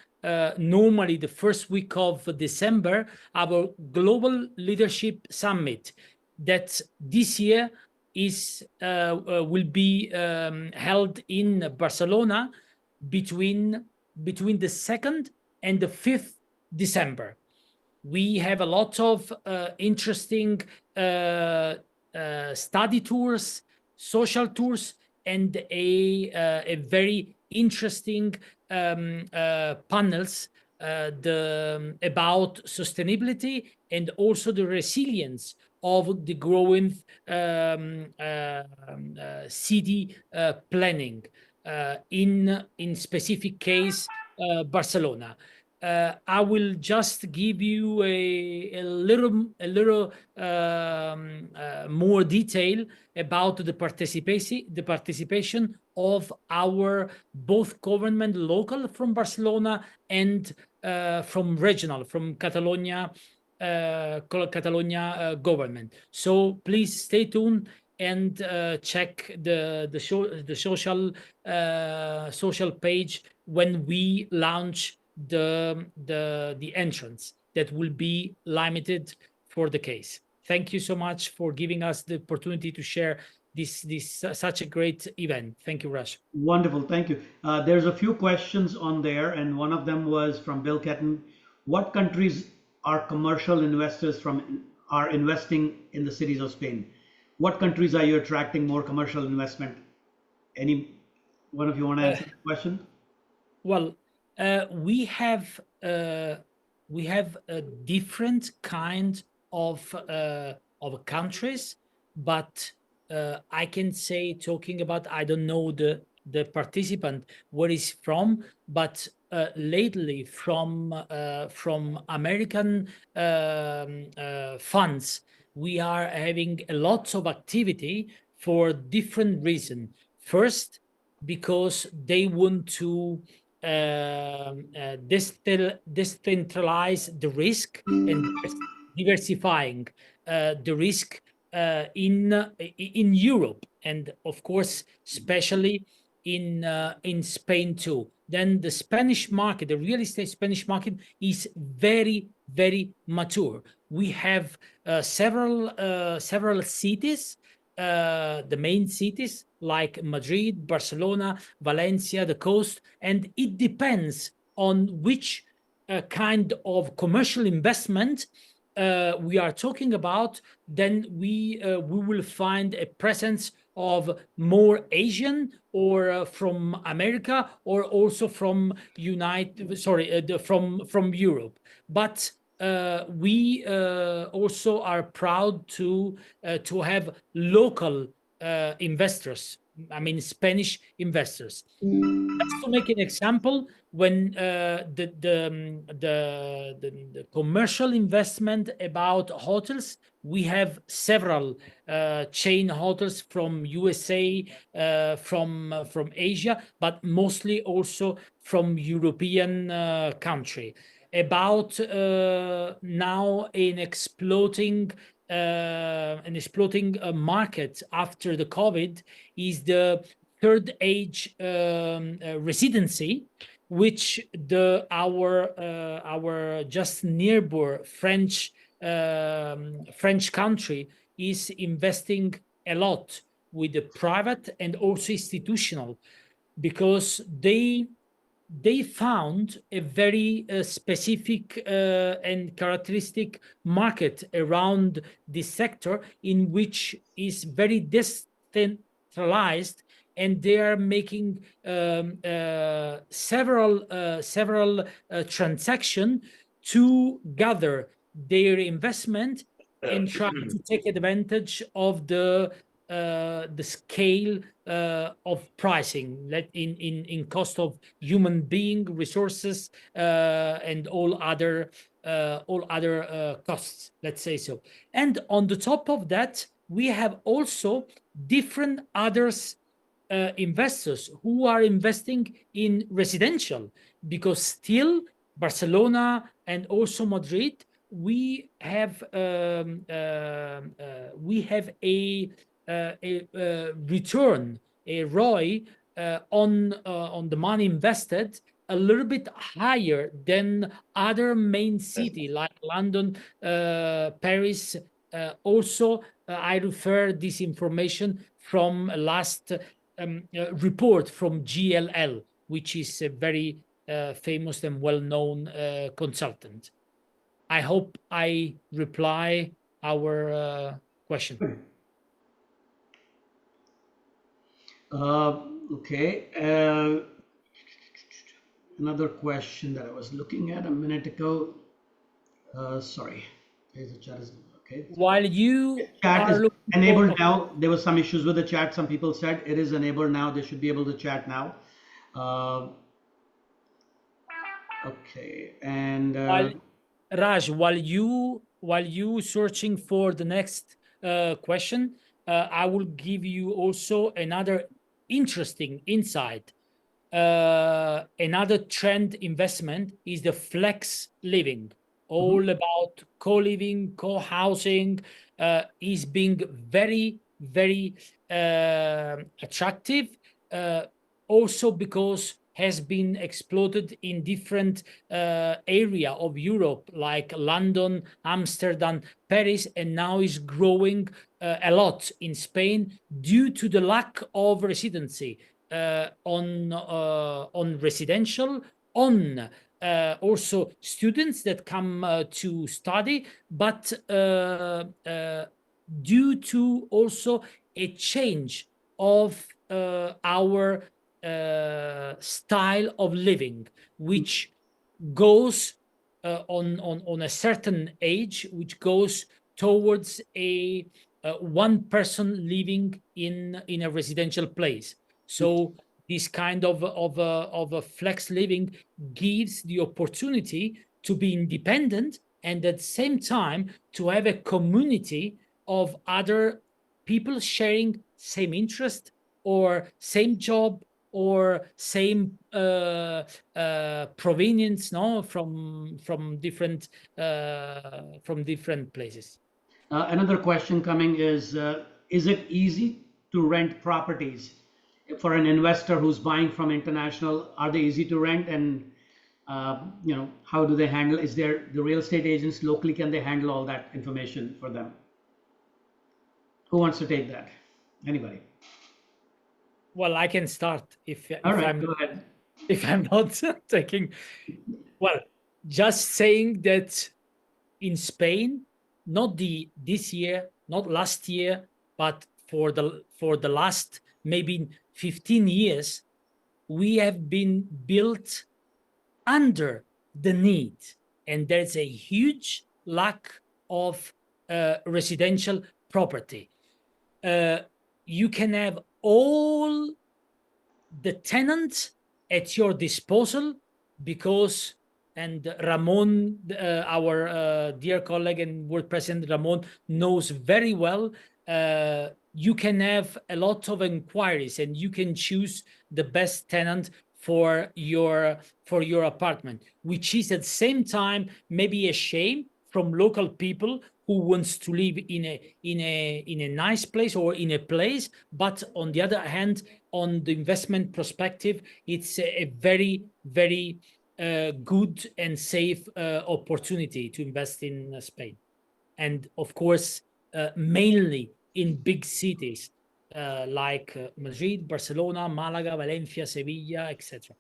normally the first week of December, our Global Leadership Summit, that this year is will be held in Barcelona between the 2nd and the 5th December. We have a lot of interesting study tours, social tours, and a very interesting panels about sustainability and also the resilience of the growing city planning, in specific case Barcelona. I will just give you a little more detail about the participation of our both government, local from Barcelona and from regional, from Catalonia government. So please stay tuned and check the social page when we launch the entrance that will be limited for the case. Thank you so much for giving us the opportunity to share this such a great event. Thank you, Raj. Wonderful, thank you. There's a few questions on there, and one of them was from Bill Ketton. What countries are commercial investors are investing in the cities of Spain? What countries are you attracting more commercial investment? Any one of you want to answer the question? Well, we have a different kind of countries, but I can say, talking about, I don't know the participant where is from, but lately from American funds, we are having a lot of activity for different reasons. First, because they want to decentralize the risk and diversifying the risk in Europe, and of course especially in Spain too. Then the Spanish market, the real estate Spanish market, is very, very mature. We have several cities, the main cities like Madrid, Barcelona, Valencia, the coast, and it depends on which kind of commercial investment we are talking about. Then we will find a presence of more Asian or from America, or also from from Europe. But we also are proud to have local investors. I mean, Spanish investors. Just to make an example, when the commercial investment about hotels, we have several chain hotels from USA, from Asia, but mostly also from European country. About now an exploding market after the COVID is the third age residency, which our just nearby French country is investing a lot with the private and also institutional, because they found a very specific and characteristic market around this sector, in which is very decentralized, and they are making several transactions to gather their investment and try to take advantage of the scale of pricing, in cost of human being resources and all other costs, let's say so. And on the top of that, we have also different others investors who are investing in residential, because still Barcelona and also Madrid, we have a return, a ROI on the money invested a little bit higher than other main city like London, Paris. Also, I refer this information from last report from GLL, which is a very famous and well-known consultant. I hope I reply our question. Okay. Another question that I was looking at a minute ago. Sorry. There's a chat. Okay. While you Chat are is looking enabled for- now. There was some issues with the chat. Some people said it is enabled now. They should be able to chat now. Okay. And Raj, while you searching for the next question, I will give you also another interesting insight. Another trend investment is the flex living, all about co-living, co-housing, is being very, very attractive, also because has been exploded in different area of Europe, like London, Amsterdam, Paris, and now is growing a lot in Spain due to the lack of residency on residential, on also students that come to study, but due to also a change of our style of living, which goes on a certain age, which goes towards a one person living in a residential place. So this kind of a flex living gives the opportunity to be independent, and at the same time to have a community of other people sharing same interest or same job or same provenience, no, from different places. another question coming is it easy to rent properties for an investor who's buying from international? Are they easy to rent? And how do they handle? Is there the real estate agents locally? Can they handle all that information for them? Who wants to take that? Anybody? Well, I can start if All right, I'm go ahead. if I'm not taking. Well, just saying that in Spain, not this year, not last year, but for the last maybe 15 years, we have been built under the need, and there's a huge lack of residential property. You can have all the tenants at your disposal because, and Ramon, our dear colleague and world president Ramon knows very well, you can have a lot of inquiries and you can choose the best tenant for your apartment, which is at the same time maybe a shame from local people who wants to live in a nice place or in a place, but on the other hand, on the investment perspective, it's a very, very good and safe opportunity to invest in Spain. And of course, mainly in big cities like Madrid, Barcelona, Malaga, Valencia, Sevilla, etc.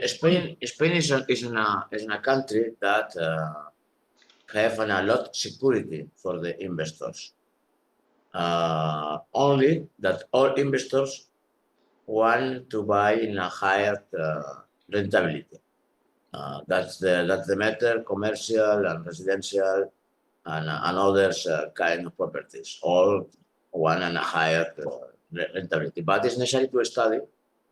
Spain is in a country that have a lot of security for the investors. Only that all investors want to buy in a higher rentability. That's the matter, commercial and residential and others kind of properties, all one and a higher rentability. But it's necessary to study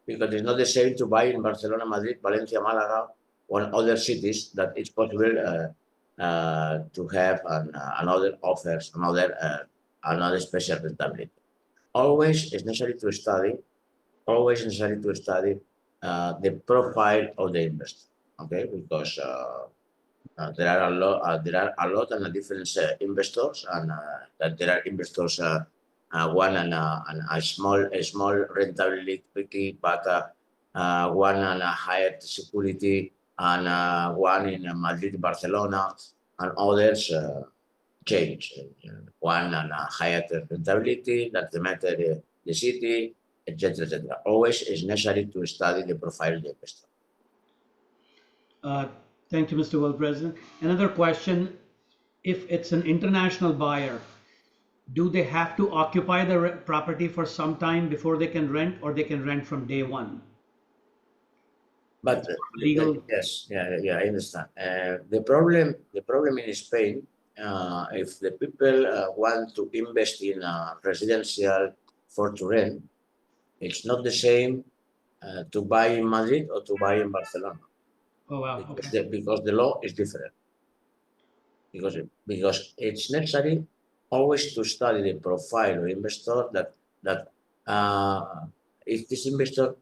because it's not the same to buy in Barcelona, Madrid, Valencia, Malaga, or other cities that it's possible to have another offers, another special rentability. Always it's necessary to study. Always necessary to study the profile of the investor. Okay, because there are a lot of different investors, and that there are investors one and a small rentability, but one and a higher security, and one in Madrid, Barcelona, and others change. One and a higher rentability, that's the matter, the city, etc., etc. Always is necessary to study the profile of the investor. Thank you, Mr. World President. Another question, if it's an international buyer, do they have to occupy the property for some time before they can rent, or they can rent from day one? But Legal. yes, I understand. The problem in Spain, if the people want to invest in a residential for to rent, it's not the same to buy in Madrid or to buy in Barcelona. Oh, wow. Because, Okay. because the law is different. Because it's necessary always to study the profile of investor that if this investor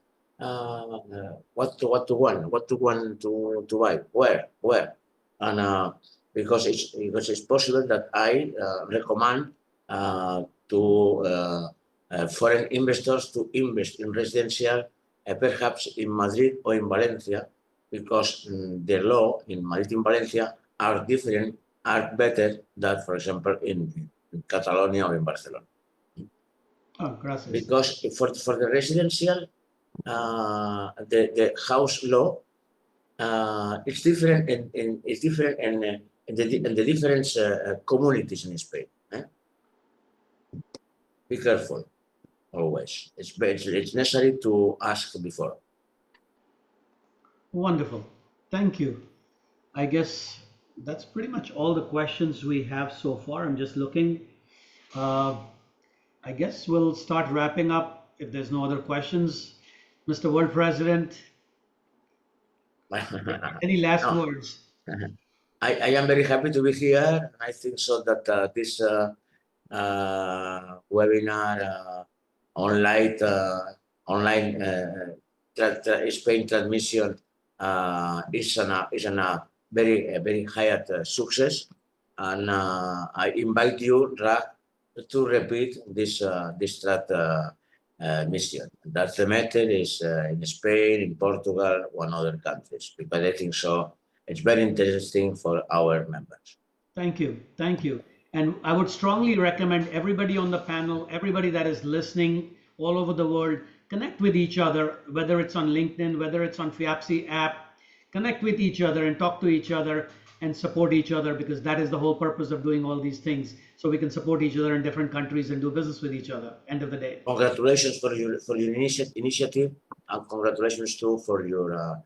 what to want to buy, where, and because it's possible that I recommend to foreign investors to invest in residential, perhaps in Madrid or in Valencia, because the law in Madrid and Valencia are different, are better than, for example, in Catalonia or in Barcelona. Oh, gracias. Because for the residential, the house law it's different in the different communities in Spain. Be careful, always. It's necessary to ask before. Wonderful. Thank you. I guess that's pretty much all the questions we have so far. I'm just looking. I guess we'll start wrapping up if there's no other questions. Mr. World President, any last No. words? I am very happy to be here. I think so that this webinar online Spain transmission is a very high success, and I invite you, Raj, to repeat this mission. That's the method is in Spain, in Portugal, one other countries, because I think so. It's very interesting for our members. Thank you. Thank you. And I would strongly recommend everybody on the panel, everybody that is listening all over the world, connect with each other, whether it's on LinkedIn, whether it's on FIAPSI app, connect with each other and talk to each other and support each other, because that is the whole purpose of doing all these things. So we can support each other in different countries and do business with each other, end of the day. Congratulations for your initiative, and congratulations too for your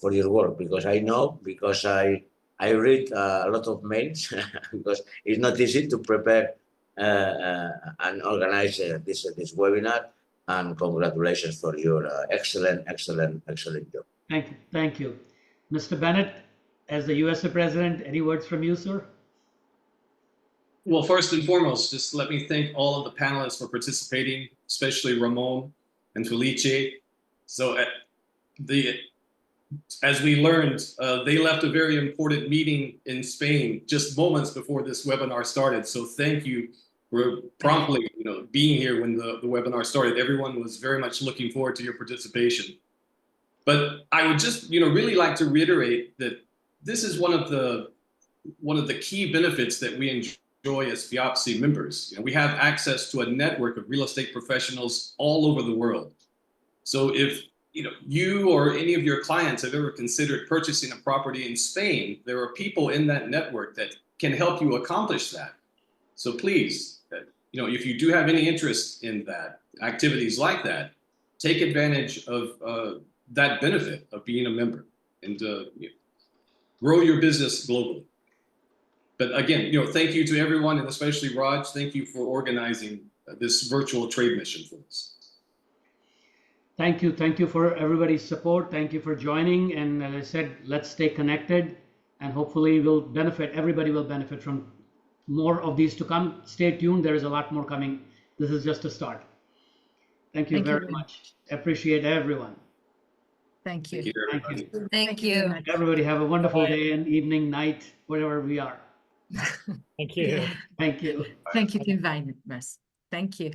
work, because I know, because I read a lot of mails because it's not easy to prepare and organize this webinar. And congratulations for your excellent job. Thank you. Mr. Bennett, as the USA President, any words from you, sir? Well, first and foremost, just let me thank all of the panelists for participating, especially Ramon and Felice. So as we learned, they left a very important meeting in Spain just moments before this webinar started. So thank you for promptly being here when the webinar started. Everyone was very much looking forward to your participation. But I would just really like to reiterate that this is one of the key benefits that we enjoy as FIAPSI members. We have access to a network of real estate professionals all over the world. So if you or any of your clients have ever considered purchasing a property in Spain, there are people in that network that can help you accomplish that. So please, if you do have any interest in that, activities like that, take advantage of that benefit of being a member and grow your business globally. But again, thank you to everyone, and especially Raj. Thank you for organizing this virtual trade mission for us. Thank you for everybody's support. Thank you for joining. And as I said, let's stay connected, and hopefully everybody will benefit from more of these to come. Stay tuned. There is a lot more coming. This is just a start. Thank you very much. Appreciate everyone. Thank you. Thank you, everybody. Thank you. Everybody have a wonderful day and evening, night, wherever we are. Thank you. Thank you. Thank you for inviting us. Thank you.